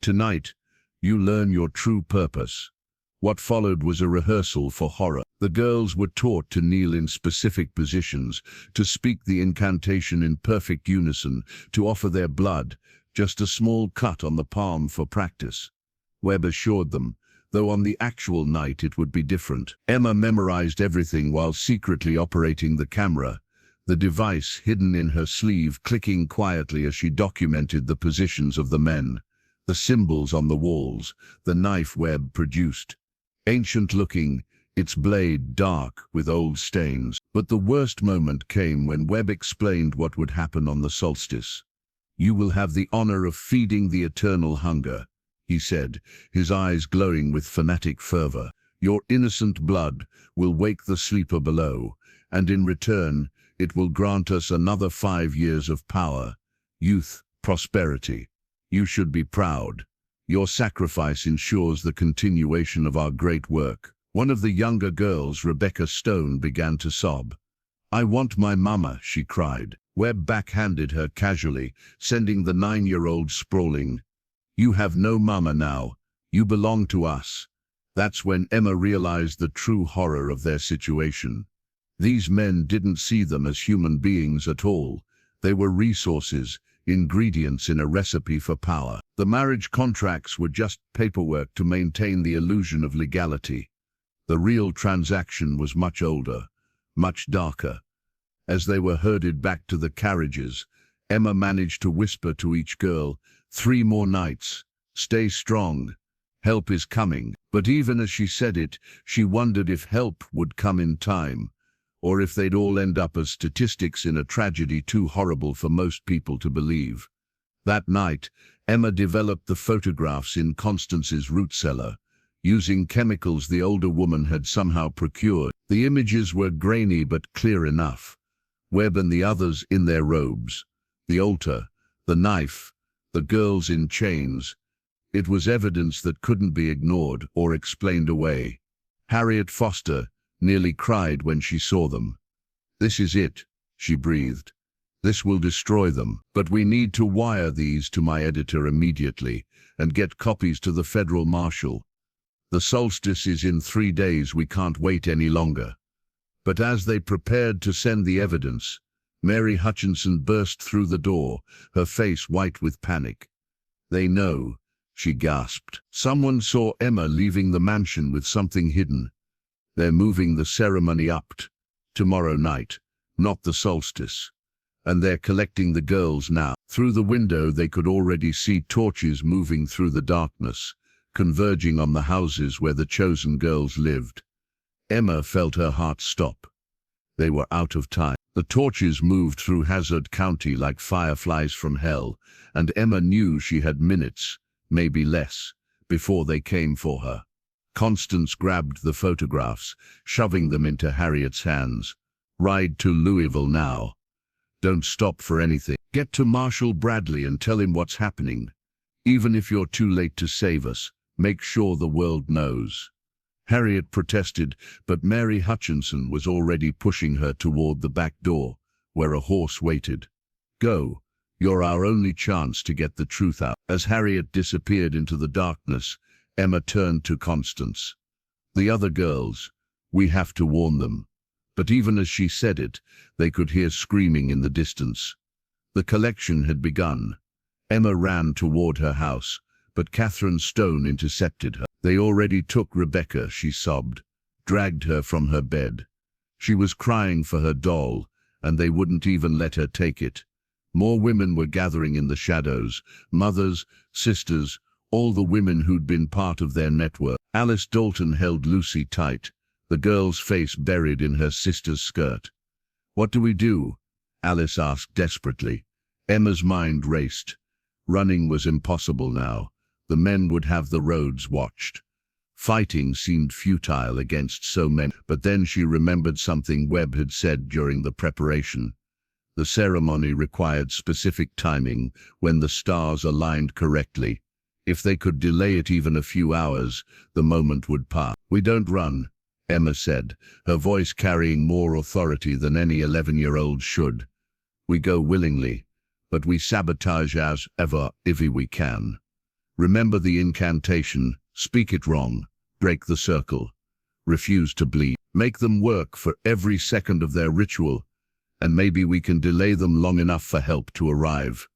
"Tonight, you learn your true purpose." What followed was a rehearsal for horror. The girls were taught to kneel in specific positions, to speak the incantation in perfect unison, to offer their blood, just a small cut on the palm for practice. Webb assured them, though on the actual night it would be different. Emma memorized everything while secretly operating the camera, the device hidden in her sleeve clicking quietly as she documented the positions of the men, the symbols on the walls, the knife Webb produced. Ancient-looking, its blade dark with old stains. But the worst moment came when Webb explained what would happen on the solstice. "You will have the honor of feeding the eternal hunger," he said, his eyes glowing with fanatic fervor. "Your innocent blood will wake the sleeper below, and in return, it will grant us another 5 years of power, youth, prosperity. You should be proud. Your sacrifice ensures the continuation of our great work." One of the younger girls, Rebecca Stone, began to sob. "I want my mama," she cried. Webb backhanded her casually, sending the 9-year-old sprawling. "You have no mama now. You belong to us." That's when Emma realized the true horror of their situation. These men didn't see them as human beings at all. They were resources, ingredients in a recipe for power. The marriage contracts were just paperwork to maintain the illusion of legality. The real transaction was much older, much darker. As they were herded back to the carriages, Emma managed to whisper to each girl, 3 more nights. Stay strong. Help is coming. But even as she said it, she wondered if help would come in time, or if they'd all end up as statistics in a tragedy too horrible for most people to believe. That night, Emma developed the photographs in Constance's root cellar, using chemicals the older woman had somehow procured. The images were grainy but clear enough. Webb and the others in their robes, the altar, the knife, the girls in chains. It was evidence that couldn't be ignored or explained away. Harriet Foster nearly cried when she saw them. "This is it," she breathed. "This will destroy them. But we need to wire these to my editor immediately and get copies to the federal marshal. The solstice is in 3 days. We can't wait any longer." But as they prepared to send the evidence, Mary Hutchinson burst through the door, her face white with panic. "They know," she gasped. "Someone saw Emma leaving the mansion with something hidden. They're moving the ceremony up tomorrow night, not the solstice. And they're collecting the girls now." Through the window they could already see torches moving through the darkness, converging on the houses where the chosen girls lived. Emma felt her heart stop. They were out of time. The torches moved through Hazard County like fireflies from hell, and Emma knew she had minutes, maybe less, before they came for her. Constance grabbed the photographs, shoving them into Harriet's hands. "Ride to Louisville now. Don't stop for anything. Get to Marshal Bradley and tell him what's happening. Even if you're too late to save us, make sure the world knows." Harriet protested, but Mary Hutchinson was already pushing her toward the back door, where a horse waited. "Go. You're our only chance to get the truth out." As Harriet disappeared into the darkness, Emma turned to Constance. "The other girls, we have to warn them." But even as she said it, they could hear screaming in the distance. The collection had begun. Emma ran toward her house, but Catherine Stone intercepted her. "They already took Rebecca," she sobbed, dragged her from her bed. She was crying for her doll, and they wouldn't even let her take it. More women were gathering in the shadows, mothers, sisters, all the women who'd been part of their network. Alice Dalton held Lucy tight, the girl's face buried in her sister's skirt. "What do we do?" Alice asked desperately. Emma's mind raced. Running was impossible now. The men would have the roads watched. Fighting seemed futile against so many. But then she remembered something Webb had said during the preparation. The ceremony required specific timing, when the stars aligned correctly. If they could delay it even a few hours, the moment would pass. "We don't run," Emma said, her voice carrying more authority than any 11-year-old should. "We go willingly, but we sabotage as ever if we can. Remember the incantation, speak it wrong, break the circle, refuse to bleed. Make them work for every second of their ritual, and maybe we can delay them long enough for help to arrive."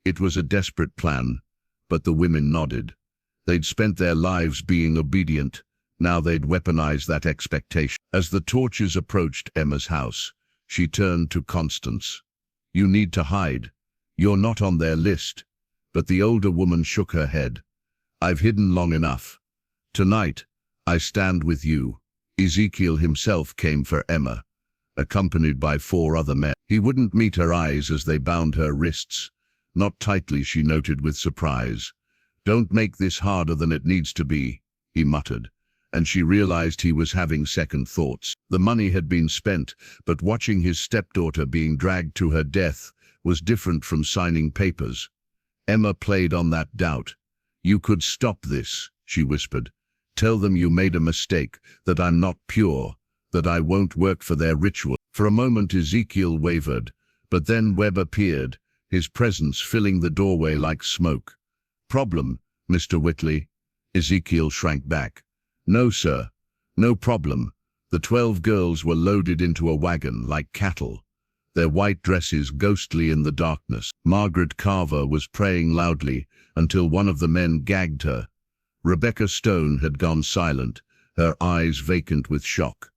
It was a desperate plan, but the women nodded. They'd spent their lives being obedient. Now they'd weaponize that expectation. As the torches approached Emma's house, she turned to Constance. "You need to hide. You're not on their list." But the older woman shook her head. "I've hidden long enough. Tonight, I stand with you." Ezekiel himself came for Emma, accompanied by 4 other men. He wouldn't meet her eyes as they bound her wrists. "Not tightly," she noted with surprise. "Don't make this harder than it needs to be," he muttered, and she realized he was having second thoughts. The money had been spent, but watching his stepdaughter being dragged to her death was different from signing papers. Emma played on that doubt. "You could stop this," she whispered. "Tell them you made a mistake, that I'm not pure, that I won't work for their ritual." For a moment Ezekiel wavered, but then Webb appeared, his presence filling the doorway like smoke. "Problem, Mr. Whitley?" Ezekiel shrank back. "No, sir. No problem." The 12 girls were loaded into a wagon like cattle. their white dresses ghostly in the darkness. Margaret Carver was praying loudly until one of the men gagged her. Rebecca Stone had gone silent, her eyes vacant with shock.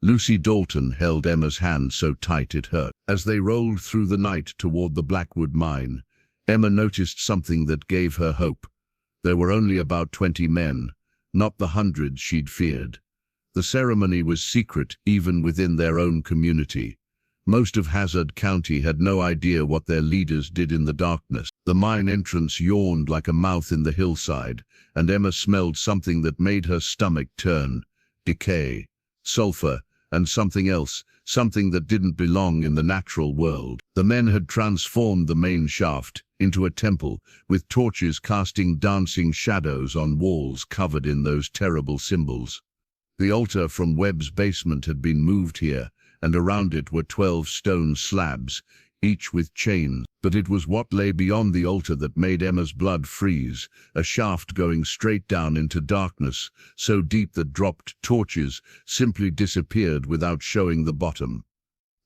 Lucy Dalton held Emma's hand so tight it hurt. As they rolled through the night toward the Blackwood mine, Emma noticed something that gave her hope. There were only about 20 men, not the hundreds she'd feared. The ceremony was secret even within their own community. Most of Hazard County had no idea what their leaders did in the darkness. The mine entrance yawned like a mouth in the hillside, and Emma smelled something that made her stomach turn. Decay, sulfur, and something else, something that didn't belong in the natural world. The men had transformed the main shaft into a temple, with torches casting dancing shadows on walls covered in those terrible symbols. The altar from Webb's basement had been moved here, and around it were 12 stone slabs, each with chains. But it was what lay beyond the altar that made Emma's blood freeze, a shaft going straight down into darkness, so deep that dropped torches simply disappeared without showing the bottom.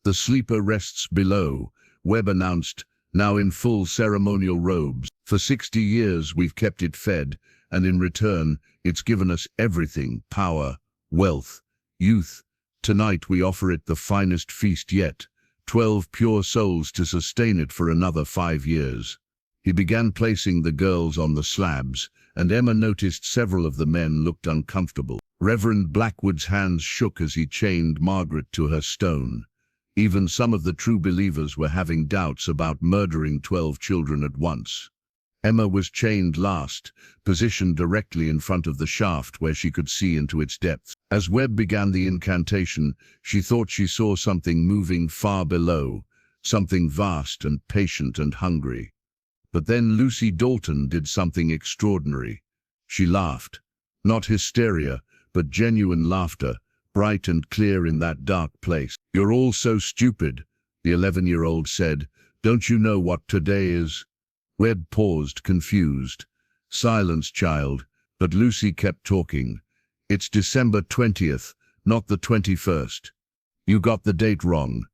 "The sleeper rests below," Webb announced, now in full ceremonial robes. "For 60 years we've kept it fed, and in return it's given us everything: power, wealth, youth. Tonight we offer it the finest feast yet, 12 pure souls to sustain it for another 5 years. He began placing the girls on the slabs, and Emma noticed several of the men looked uncomfortable. Reverend Blackwood's hands shook as he chained Margaret to her stone. Even some of the true believers were having doubts about murdering 12 children at once. Emma was chained last, positioned directly in front of the shaft where she could see into its depths. As Webb began the incantation, she thought she saw something moving far below, something vast and patient and hungry. But then Lucy Dalton did something extraordinary. She laughed. Not hysteria, but genuine laughter, bright and clear in that dark place. "You're all so stupid," the 11-year-old said. "Don't you know what today is?" Webb paused, confused. "Silence, child," but Lucy kept talking. "It's December 20th, not the 21st. You got the date wrong.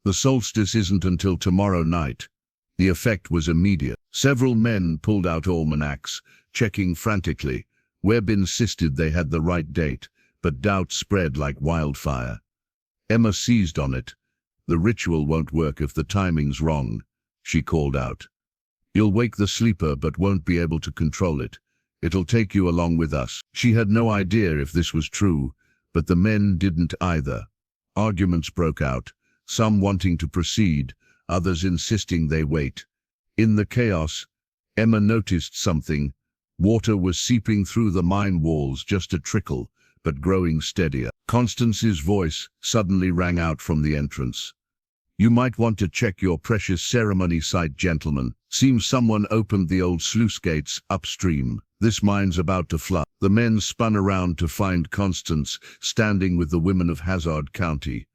The solstice isn't until tomorrow night." The effect was immediate. Several men pulled out almanacs, checking frantically. Webb insisted they had the right date, but doubt spread like wildfire. Emma seized on it. "The ritual won't work if the timing's wrong," she called out. "You'll wake the sleeper but won't be able to control it. It'll take you along with us." She had no idea if this was true, but the men didn't either. Arguments broke out, some wanting to proceed, others insisting they wait. In the chaos, Emma noticed something. Water was seeping through the mine walls, just a trickle, but growing steadier. Constance's voice suddenly rang out from the entrance. "You might want to check your precious ceremony site, gentlemen. Seems someone opened the old sluice gates upstream. This mine's about to flood." The men spun around to find Constance standing with the women of Hazard County.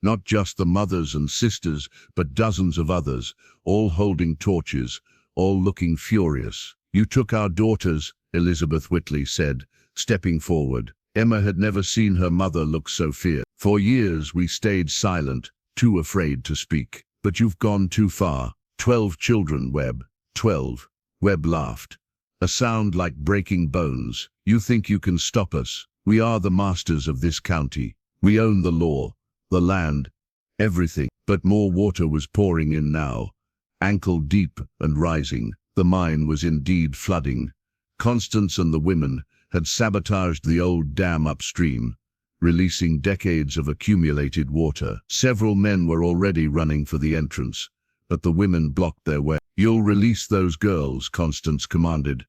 Not just the mothers and sisters, but dozens of others, all holding torches, all looking furious. "You took our daughters," Elizabeth Whitley said, stepping forward. Emma had never seen her mother look so fierce. "For years we stayed silent, too afraid to speak. But you've gone too far. 12 children, Webb. 12. Webb laughed. A sound like breaking bones. "You think you can stop us? We are the masters of this county. We own the law, the land, everything." But more water was pouring in now, ankle deep and rising. The mine was indeed flooding. Constance and the women had sabotaged the old dam upstream, releasing decades of accumulated water. Several men were already running for the entrance, but the women blocked their way. "You'll release those girls," Constance commanded,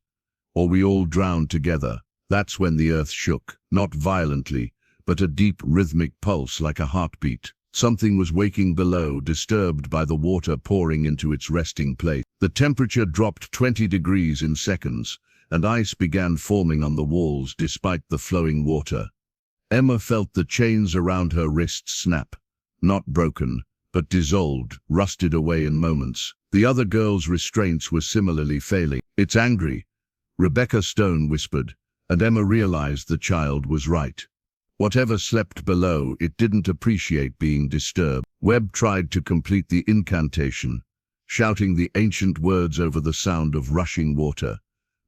"or we all drown together." That's when the earth shook, not violently, but a deep rhythmic pulse like a heartbeat. Something was waking below, disturbed by the water pouring into its resting place. The temperature dropped 20 degrees in seconds, and ice began forming on the walls despite the flowing water. Emma felt the chains around her wrists snap, not broken, but dissolved, rusted away in moments. The other girls' restraints were similarly failing. "It's angry," Rebecca Stone whispered, and Emma realized the child was right. Whatever slept below, it didn't appreciate being disturbed. Webb tried to complete the incantation, shouting the ancient words over the sound of rushing water.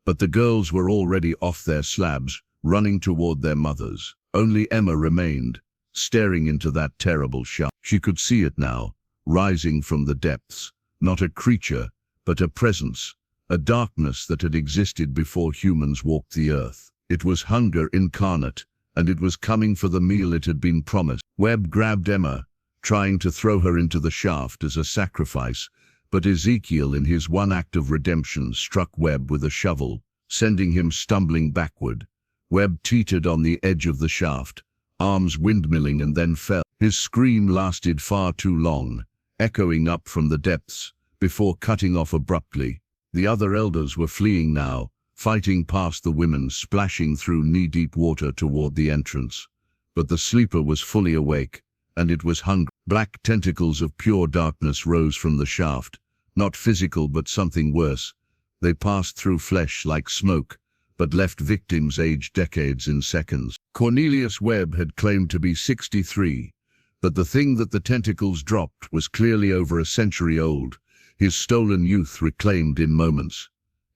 But the girls were already off their slabs, running toward their mothers. Only Emma remained, staring into that terrible shaft. She could see it now, rising from the depths, not a creature, but a presence, a darkness that had existed before humans walked the earth. It was hunger incarnate, and it was coming for the meal it had been promised. Webb grabbed Emma, trying to throw her into the shaft as a sacrifice, but Ezekiel, in his one act of redemption, struck Webb with a shovel, sending him stumbling backward. Webb teetered on the edge of the shaft, arms windmilling, and then fell. His scream lasted far too long, echoing up from the depths, before cutting off abruptly. The other elders were fleeing now, fighting past the women, splashing through knee-deep water toward the entrance. But the sleeper was fully awake, and it was hungry. Black tentacles of pure darkness rose from the shaft, not physical but something worse. They passed through flesh like smoke, but left victims aged decades in seconds. Cornelius Webb had claimed to be 63, but the thing that the tentacles dropped was clearly over a century old, his stolen youth reclaimed in moments.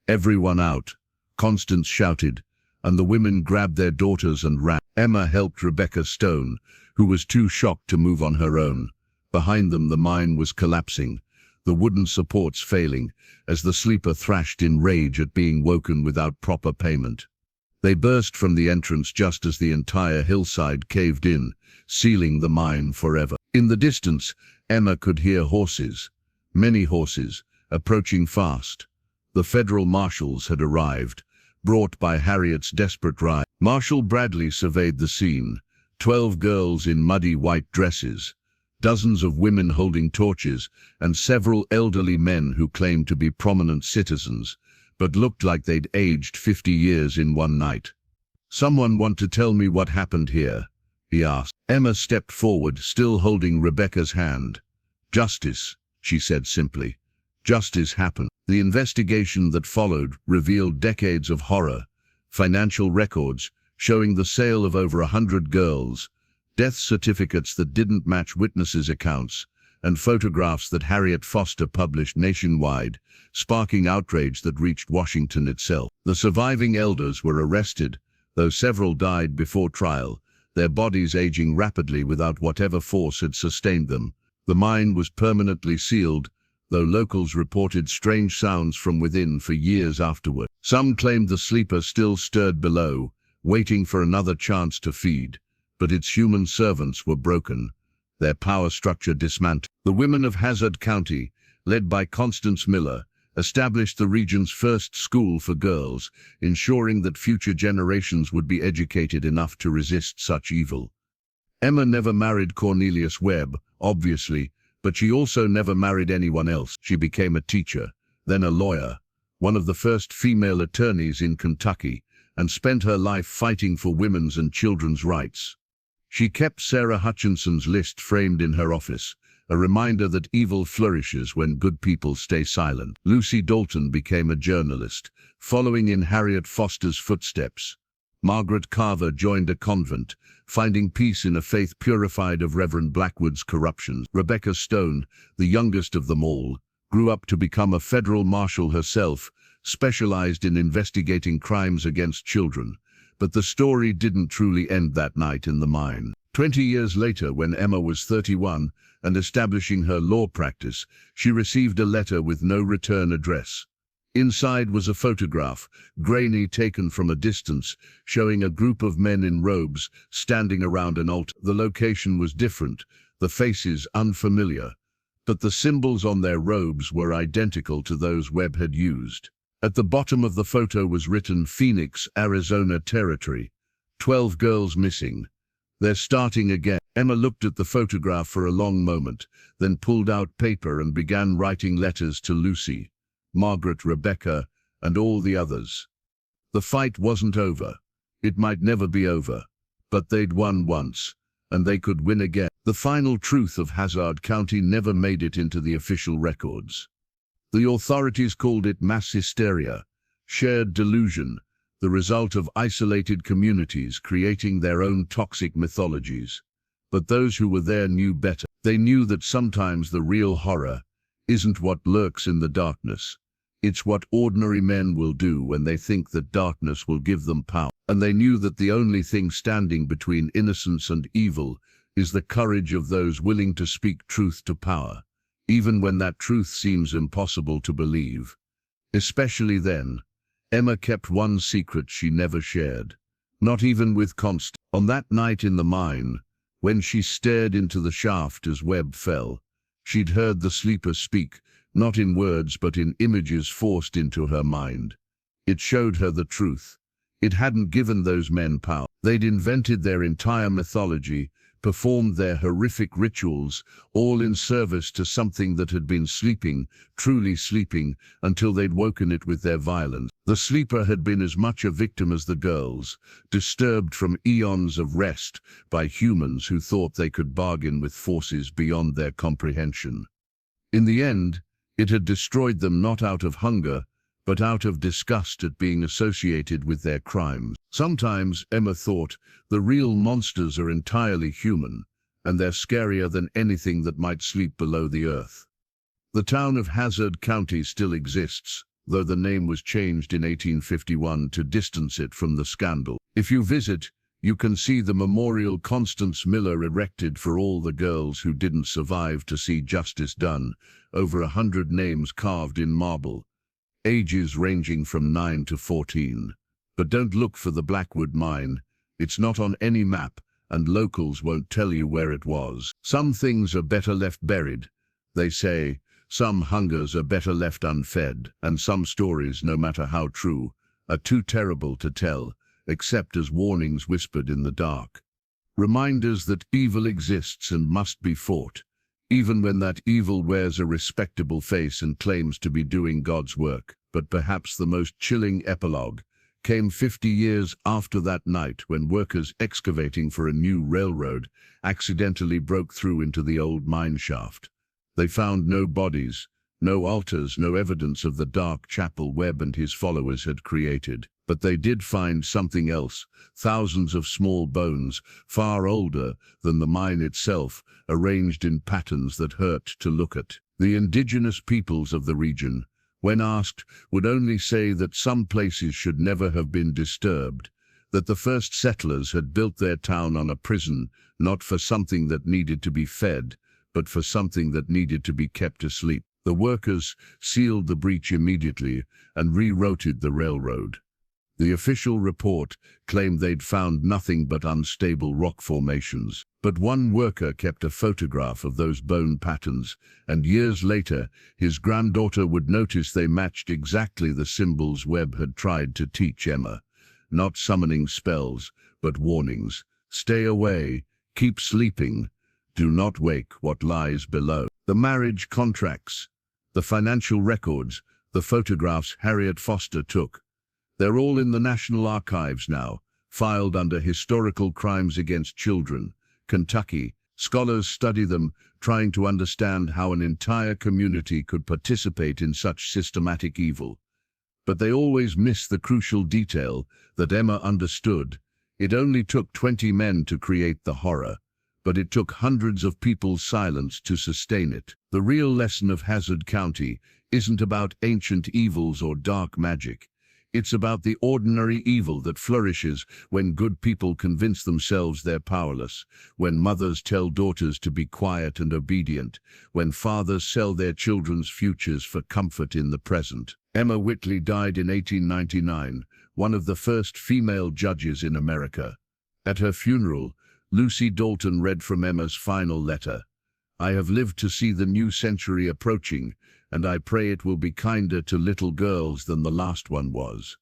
"Everyone out," Constance shouted, and the women grabbed their daughters and ran. Emma helped Rebecca Stone, who was too shocked to move on her own. Behind them the mine was collapsing, the wooden supports failing, as the sleeper thrashed in rage at being woken without proper payment. They burst from the entrance just as the entire hillside caved in, sealing the mine forever. In the distance, Emma could hear horses, many horses, approaching fast. The federal marshals had arrived, brought by Harriet's desperate ride. Marshal Bradley surveyed the scene, 12 girls in muddy white dresses, dozens of women holding torches, and several elderly men who claimed to be prominent citizens, but looked like they'd aged 50 years in one night. "Someone want to tell me what happened here?" he asked. Emma stepped forward, still holding Rebecca's hand. "Justice," she said simply. "Justice happened." The investigation that followed revealed decades of horror, financial records showing the sale of over 100 girls, death certificates that didn't match witnesses' accounts, and photographs that Harriet Foster published nationwide, sparking outrage that reached Washington itself. The surviving elders were arrested, though several died before trial, their bodies aging rapidly without whatever force had sustained them. The mine was permanently sealed, though locals reported strange sounds from within for years afterward. Some claimed the sleeper still stirred below, waiting for another chance to feed, but its human servants were broken, their power structure dismantled. The women of Hazard County, led by Constance Miller, established the region's first school for girls, ensuring that future generations would be educated enough to resist such evil. Emma never married Cornelius Webb, obviously, but she also never married anyone else. She became a teacher, then a lawyer, one of the first female attorneys in Kentucky, and spent her life fighting for women's and children's rights. She kept Sarah Hutchinson's list framed in her office, a reminder that evil flourishes when good people stay silent. Lucy Dalton became a journalist, following in Harriet Foster's footsteps. Margaret Carver joined a convent, finding peace in a faith purified of Reverend Blackwood's corruption. Rebecca Stone, the youngest of them all, grew up to become a federal marshal herself, specialized in investigating crimes against children. But the story didn't truly end that night in the mine. 20 years later, when Emma was 31 and establishing her law practice, she received a letter with no return address. Inside was a photograph, grainy, taken from a distance, showing a group of men in robes standing around an altar. The location was different, the faces unfamiliar, but the symbols on their robes were identical to those Webb had used. At the bottom of the photo was written Phoenix, Arizona Territory. 12 girls missing. They're starting again. Emma looked at the photograph for a long moment, then pulled out paper and began writing letters to Lucy, Margaret, Rebecca, and all the others. The fight wasn't over. It might never be over. But they'd won once, and they could win again. The final truth of Hazard County never made it into the official records. The authorities called it mass hysteria, shared delusion, the result of isolated communities creating their own toxic mythologies. But those who were there knew better. They knew that sometimes the real horror isn't what lurks in the darkness. It's what ordinary men will do when they think that darkness will give them power. And they knew that the only thing standing between innocence and evil is the courage of those willing to speak truth to power, even when that truth seems impossible to believe. Especially then, Emma kept one secret she never shared, not even with Constance. On that night in the mine, when she stared into the shaft as Webb fell, she'd heard the sleeper speak, not in words but in images forced into her mind. It showed her the truth. It hadn't given those men power. They'd invented their entire mythology, performed their horrific rituals, all in service to something that had been sleeping, truly sleeping, until they'd woken it with their violence. The sleeper had been as much a victim as the girls, disturbed from eons of rest by humans who thought they could bargain with forces beyond their comprehension. In the end, it had destroyed them not out of hunger, but out of disgust at being associated with their crimes. Sometimes, Emma thought, the real monsters are entirely human, and they're scarier than anything that might sleep below the earth. The town of Hazard County still exists, though the name was changed in 1851 to distance it from the scandal. If you visit, you can see the memorial Constance Miller erected for all the girls who didn't survive to see justice done, over 100 names carved in marble, ages ranging from 9 to 14. But don't look for the Blackwood mine. It's not on any map, and locals won't tell you where it was. Some things are better left buried, they say. Some hungers are better left unfed, and some stories, no matter how true, are too terrible to tell, except as warnings whispered in the dark. Reminders that evil exists and must be fought, even when that evil wears a respectable face and claims to be doing God's work. But perhaps the most chilling epilogue came 50 years after that night when workers excavating for a new railroad accidentally broke through into the old mine shaft. They found no bodies, no altars, no evidence of the dark chapel Webb and his followers had created. But they did find something else, thousands of small bones, far older than the mine itself, arranged in patterns that hurt to look at. The indigenous peoples of the region, when asked, would only say that some places should never have been disturbed, that the first settlers had built their town on a prison, not for something that needed to be fed, but for something that needed to be kept asleep. The workers sealed the breach immediately and rerouted the railroad. The official report claimed they'd found nothing but unstable rock formations. But one worker kept a photograph of those bone patterns, and years later, his granddaughter would notice they matched exactly the symbols Webb had tried to teach Emma. Not summoning spells, but warnings. Stay away, keep sleeping, do not wake what lies below. The marriage contracts, the financial records, the photographs Harriet Foster took, they're all in the National Archives now, filed under Historical Crimes Against Children, Kentucky. Scholars study them, trying to understand how an entire community could participate in such systematic evil. But they always miss the crucial detail that Emma understood. It only took 20 men to create the horror, but it took hundreds of people's silence to sustain it. The real lesson of Hazard County isn't about ancient evils or dark magic. It's about the ordinary evil that flourishes when good people convince themselves they're powerless, when mothers tell daughters to be quiet and obedient, when fathers sell their children's futures for comfort in the present. Emma Whitley died in 1899, one of the first female judges in America. At her funeral, Lucy Dalton read from Emma's final letter. "I have lived to see the new century approaching, and I pray it will be kinder to little girls than the last one was.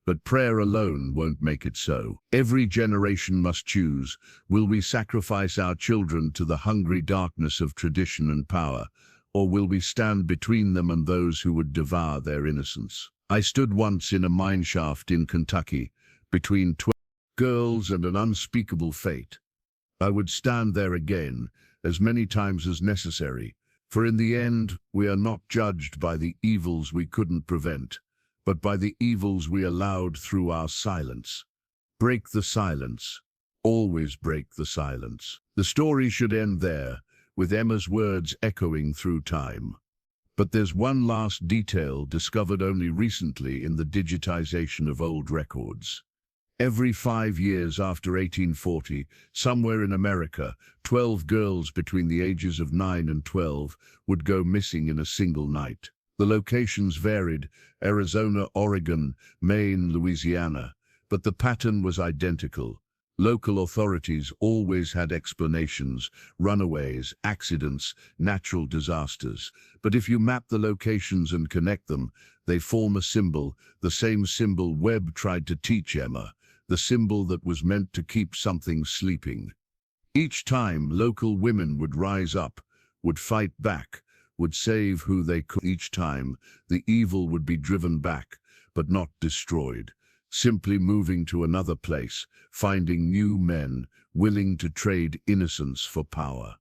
But prayer alone won't make it so. Every generation must choose, will we sacrifice our children to the hungry darkness of tradition and power, or will we stand between them and those who would devour their innocence?" I stood once in a mine shaft in Kentucky, between 12 girls and an unspeakable fate. I would stand there again, as many times as necessary, for in the end, we are not judged by the evils we couldn't prevent, but by the evils we allowed through our silence. Break the silence. Always break the silence. The story should end there, with Emma's words echoing through time. But there's one last detail discovered only recently in the digitization of old records. Every 5 years after 1840, somewhere in America, 12 girls between the ages of 9 and 12 would go missing in a single night. The locations varied: Arizona, Oregon, Maine, Louisiana, but the pattern was identical. Local authorities always had explanations: runaways, accidents, natural disasters. But if you map the locations and connect them, they form a symbol, the same symbol Webb tried to teach Emma, the symbol that was meant to keep something sleeping. Each time, local women would rise up, would fight back, would save who they could. Each time, the evil would be driven back, but not destroyed, simply moving to another place, finding new men willing to trade innocence for power.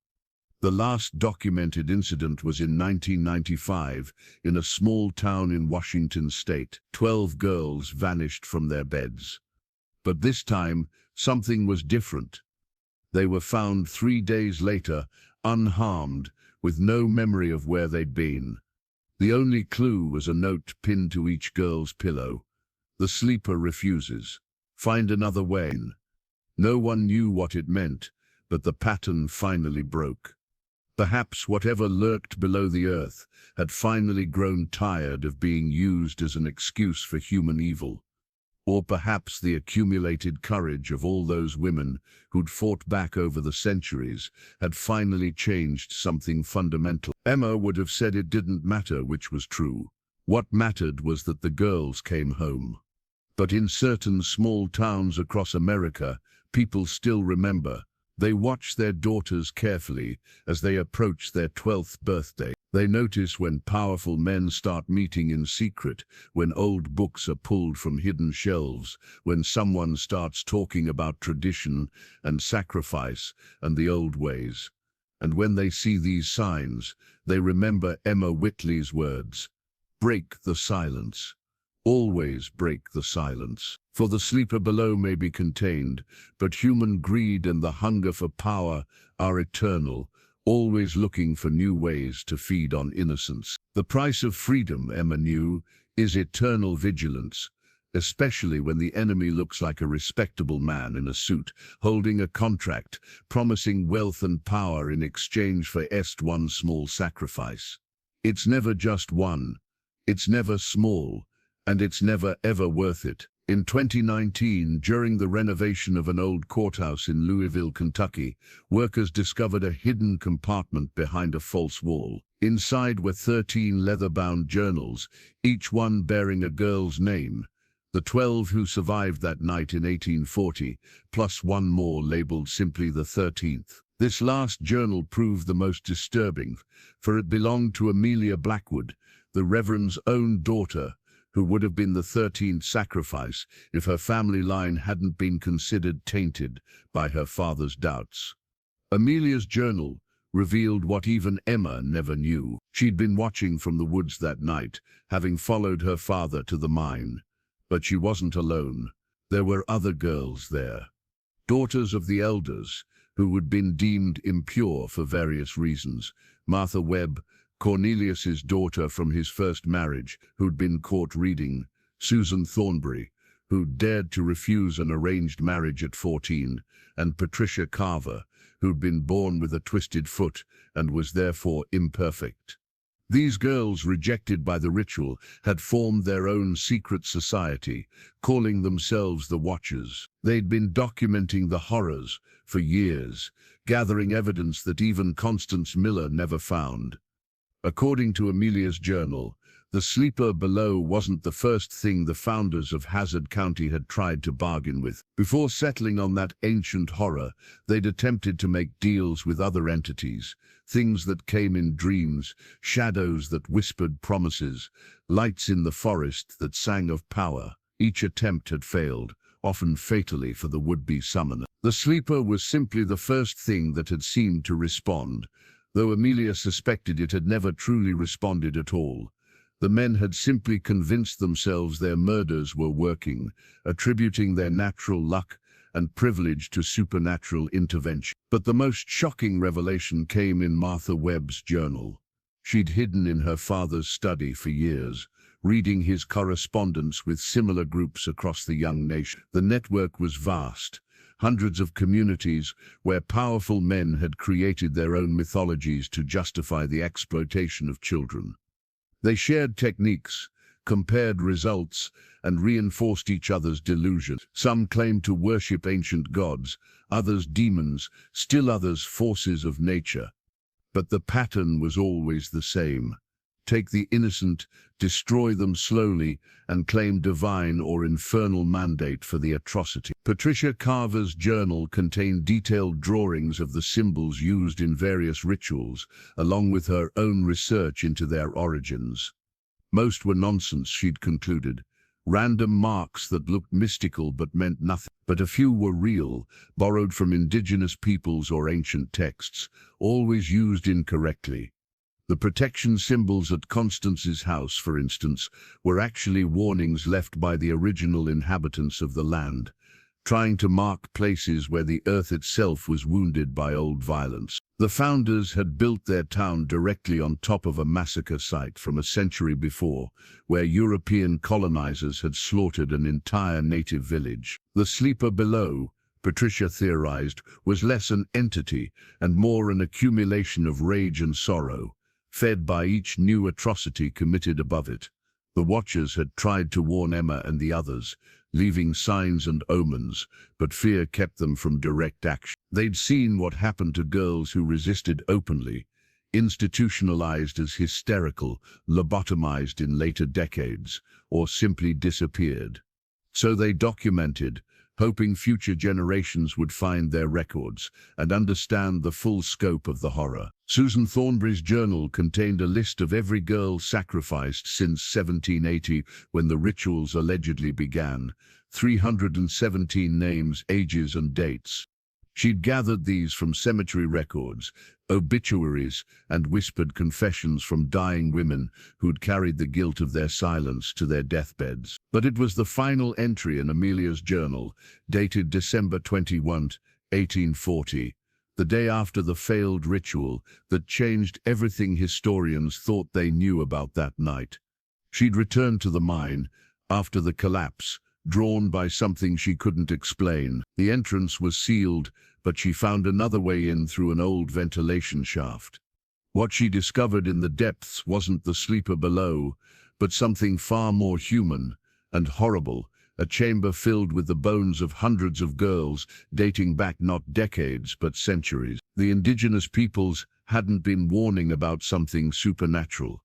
The last documented incident was in 1995 in a small town in Washington state. 12 girls vanished from their beds. But this time, something was different. They were found 3 days later, unharmed, with no memory of where they'd been. The only clue was a note pinned to each girl's pillow. The sleeper refuses. Find another way. No one knew what it meant, but the pattern finally broke. Perhaps whatever lurked below the earth had finally grown tired of being used as an excuse for human evil. Or perhaps the accumulated courage of all those women who'd fought back over the centuries had finally changed something fundamental. Emma would have said it didn't matter which was true. What mattered was that the girls came home. But in certain small towns across America, people still remember. They watch their daughters carefully as they approach their 12th birthday. They notice when powerful men start meeting in secret, when old books are pulled from hidden shelves, when someone starts talking about tradition and sacrifice and the old ways. And when they see these signs, they remember Emma Whitley's words: break the silence. Always break the silence. For the sleeper below may be contained, but human greed and the hunger for power are eternal, always looking for new ways to feed on innocence. The price of freedom, Emma knew, is eternal vigilance, especially when the enemy looks like a respectable man in a suit, holding a contract, promising wealth and power in exchange for one small sacrifice. It's never just one. It's never small. And it's never ever worth it. In 2019, during the renovation of an old courthouse in Louisville, Kentucky, workers discovered a hidden compartment behind a false wall. Inside were 13 leather-bound journals, each one bearing a girl's name. The 12 who survived that night in 1840, plus one more labeled simply the 13th. This last journal proved the most disturbing, for it belonged to Amelia Blackwood, the Reverend's own daughter, who would have been the 13th sacrifice if her family line hadn't been considered tainted by her father's doubts. Amelia's journal revealed what even Emma never knew. She'd been watching from the woods that night, having followed her father to the mine. But she wasn't alone. There were other girls there, daughters of the elders, who had been deemed impure for various reasons. Martha Webb, Cornelius's daughter from his first marriage, who'd been caught reading; Susan Thornbury, who dared to refuse an arranged marriage at 14, and Patricia Carver, who'd been born with a twisted foot and was therefore imperfect. These girls, rejected by the ritual, had formed their own secret society, calling themselves the Watchers. They'd been documenting the horrors for years, gathering evidence that even Constance Miller never found. According to Amelia's journal, the sleeper below wasn't the first thing the founders of Hazard County had tried to bargain with. Before settling on that ancient horror, they'd attempted to make deals with other entities, things that came in dreams, shadows that whispered promises, lights in the forest that sang of power. Each attempt had failed, often fatally for the would-be summoner. The sleeper was simply the first thing that had seemed to respond, though Amelia suspected it had never truly responded at all. The men had simply convinced themselves their murders were working, attributing their natural luck and privilege to supernatural intervention. But the most shocking revelation came in Martha Webb's journal. She'd hidden in her father's study for years, reading his correspondence with similar groups across the young nation. The network was vast, hundreds of communities where powerful men had created their own mythologies to justify the exploitation of children. They shared techniques, compared results, and reinforced each other's delusions. Some claimed to worship ancient gods, others demons, still others forces of nature. But the pattern was always the same. Take the innocent, destroy them slowly, and claim divine or infernal mandate for the atrocity. Patricia Carver's journal contained detailed drawings of the symbols used in various rituals, along with her own research into their origins. Most were nonsense, she'd concluded. Random marks that looked mystical but meant nothing. But a few were real, borrowed from indigenous peoples or ancient texts, always used incorrectly. The protection symbols at Constance's house, for instance, were actually warnings left by the original inhabitants of the land, trying to mark places where the earth itself was wounded by old violence. The founders had built their town directly on top of a massacre site from a century before, where European colonizers had slaughtered an entire native village. The sleeper below, Patricia theorized, was less an entity and more an accumulation of rage and sorrow, fed by each new atrocity committed above it. The Watchers had tried to warn Emma and the others, leaving signs and omens, but fear kept them from direct action. They'd seen what happened to girls who resisted openly, institutionalized as hysterical, lobotomized in later decades, or simply disappeared. So they documented, hoping future generations would find their records and understand the full scope of the horror. Susan Thornberry's journal contained a list of every girl sacrificed since 1780, when the rituals allegedly began, 317 names, ages, and dates. She'd gathered these from cemetery records, obituaries, and whispered confessions from dying women who'd carried the guilt of their silence to their deathbeds. But it was the final entry in Amelia's journal, dated December 21, 1840, the day after the failed ritual, that changed everything historians thought they knew about that night. She'd returned to the mine after the collapse, drawn by something she couldn't explain. The entrance was sealed, but she found another way in through an old ventilation shaft. What she discovered in the depths wasn't the sleeper below, but something far more human and horrible, a chamber filled with the bones of hundreds of girls, dating back not decades but centuries. The indigenous peoples hadn't been warning about something supernatural.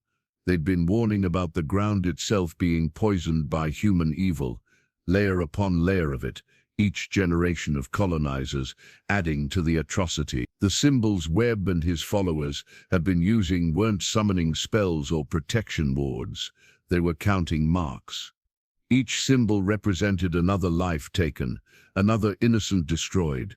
They'd been warning about the ground itself being poisoned by human evil, layer upon layer of it, each generation of colonizers adding to the atrocity. The symbols Webb and his followers had been using weren't summoning spells or protection wards. They were counting marks. Each symbol represented another life taken, another innocent destroyed.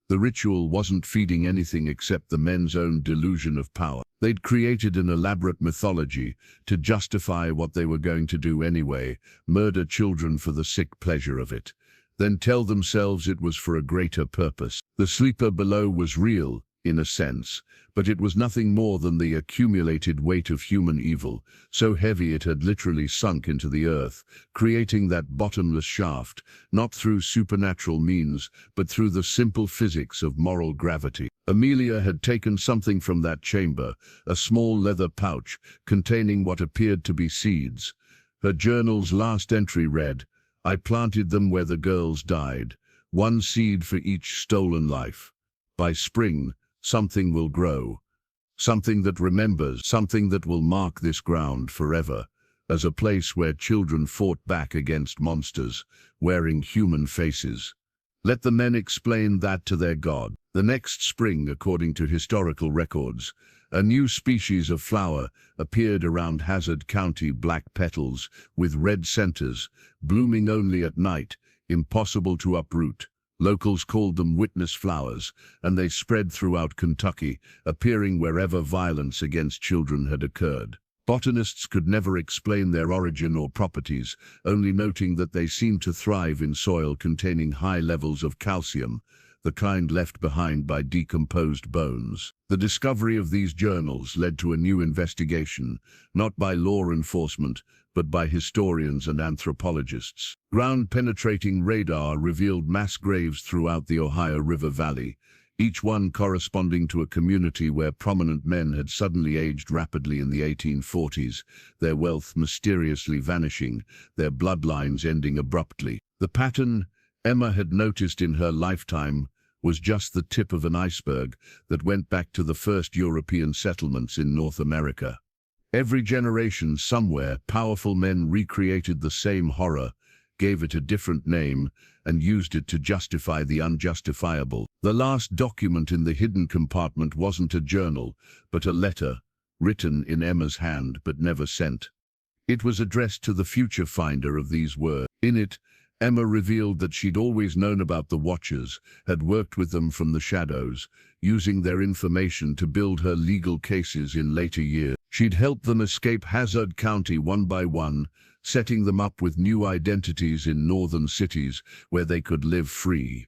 The ritual wasn't feeding anything except the men's own delusion of power. They'd created an elaborate mythology to justify what they were going to do anyway, murder children for the sick pleasure of it, then tell themselves it was for a greater purpose. The sleeper below was real, in a sense, but it was nothing more than the accumulated weight of human evil, so heavy it had literally sunk into the earth, creating that bottomless shaft, not through supernatural means, but through the simple physics of moral gravity. Amelia had taken something from that chamber, a small leather pouch containing what appeared to be seeds. Her journal's last entry read, "I planted them where the girls died, one seed for each stolen life. By spring, something will grow, something that remembers, something that will mark this ground forever, as a place where children fought back against monsters, wearing human faces. Let the men explain that to their God." The next spring, according to historical records, a new species of flower appeared around Hazard County, black petals with red centers, blooming only at night, impossible to uproot. Locals called them witness flowers, and they spread throughout Kentucky, appearing wherever violence against children had occurred. Botanists could never explain their origin or properties, only noting that they seemed to thrive in soil containing high levels of calcium, the kind left behind by decomposed bones. The discovery of these journals led to a new investigation, not by law enforcement, but by historians and anthropologists. Ground-penetrating radar revealed mass graves throughout the Ohio River Valley, each one corresponding to a community where prominent men had suddenly aged rapidly in the 1840s, their wealth mysteriously vanishing, their bloodlines ending abruptly. The pattern Emma had noticed in her lifetime was just the tip of an iceberg that went back to the first European settlements in North America. Every generation, somewhere, powerful men recreated the same horror, gave it a different name, and used it to justify the unjustifiable. The last document in the hidden compartment wasn't a journal, but a letter, written in Emma's hand but never sent. It was addressed to the future finder of these words. In it, Emma revealed that she'd always known about the Watchers, had worked with them from the shadows, using their information to build her legal cases in later years. She'd helped them escape Hazard County one by one, setting them up with new identities in northern cities where they could live free.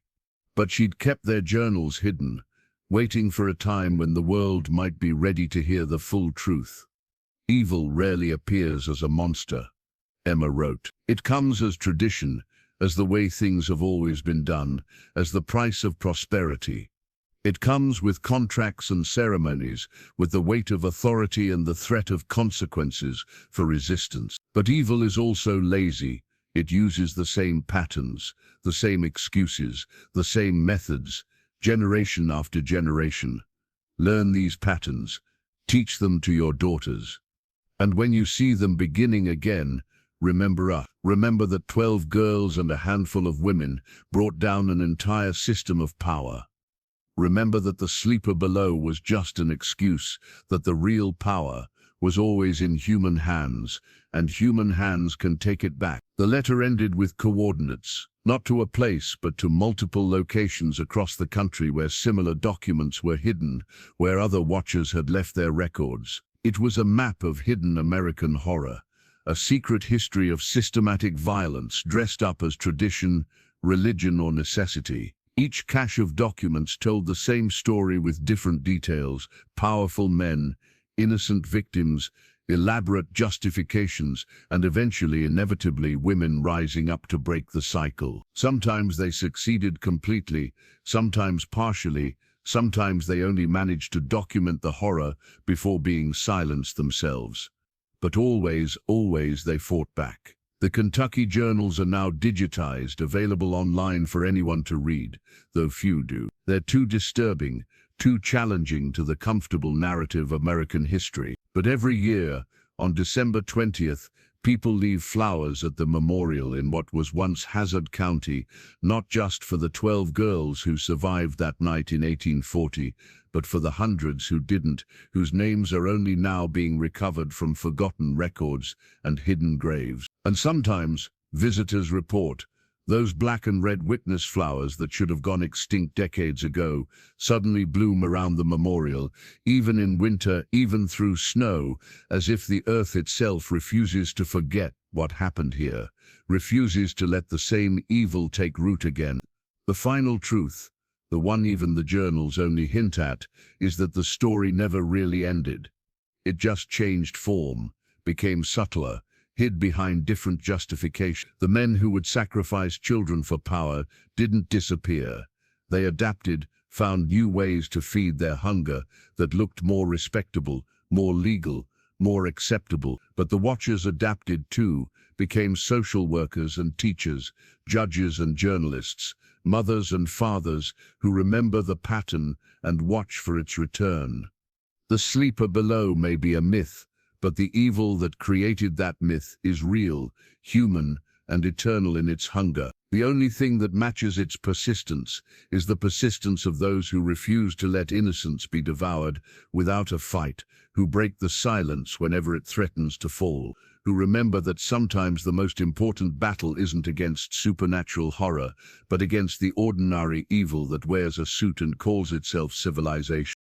But she'd kept their journals hidden, waiting for a time when the world might be ready to hear the full truth. Evil rarely appears as a monster, Emma wrote. It comes as tradition, as the way things have always been done, as the price of prosperity. It comes with contracts and ceremonies, with the weight of authority and the threat of consequences for resistance. But evil is also lazy. It uses the same patterns, the same excuses, the same methods, generation after generation. Learn these patterns. Teach them to your daughters. And when you see them beginning again, remember that 12 girls and a handful of women brought down an entire system of power. Remember that the sleeper below was just an excuse, that the real power was always in human hands, and human hands can take it back. The letter ended with coordinates, not to a place but to multiple locations across the country where similar documents were hidden, where other Watchers had left their records. It was a map of hidden American horror, a secret history of systematic violence dressed up as tradition, religion, or necessity. Each cache of documents told the same story with different details: powerful men, innocent victims, elaborate justifications, and eventually, inevitably, women rising up to break the cycle. Sometimes they succeeded completely, sometimes partially, sometimes they only managed to document the horror before being silenced themselves. But always they fought back. The Kentucky journals are now digitized, available online for anyone to read, though few do. They're too disturbing, too challenging to the comfortable narrative of American history. But every year, on December 20th, people leave flowers at the memorial in what was once Hazard County, not just for the 12 girls who survived that night in 1840, but for the hundreds who didn't, whose names are only now being recovered from forgotten records and hidden graves. And sometimes, visitors report, those black and red witness flowers that should have gone extinct decades ago suddenly bloom around the memorial, even in winter, even through snow, as if the earth itself refuses to forget what happened here, refuses to let the same evil take root again. The final truth, the one even the journals only hint at, is that the story never really ended. It just changed form, became subtler, hid behind different justifications. The men who would sacrifice children for power didn't disappear. They adapted, found new ways to feed their hunger that looked more respectable, more legal, more acceptable. But the Watchers adapted too, became social workers and teachers, judges and journalists, mothers and fathers who remember the pattern and watch for its return. The sleeper below may be a myth, but the evil that created that myth is real, human, and eternal in its hunger. The only thing that matches its persistence is the persistence of those who refuse to let innocence be devoured without a fight, who break the silence whenever it threatens to fall, who remember that sometimes the most important battle isn't against supernatural horror, but against the ordinary evil that wears a suit and calls itself civilization.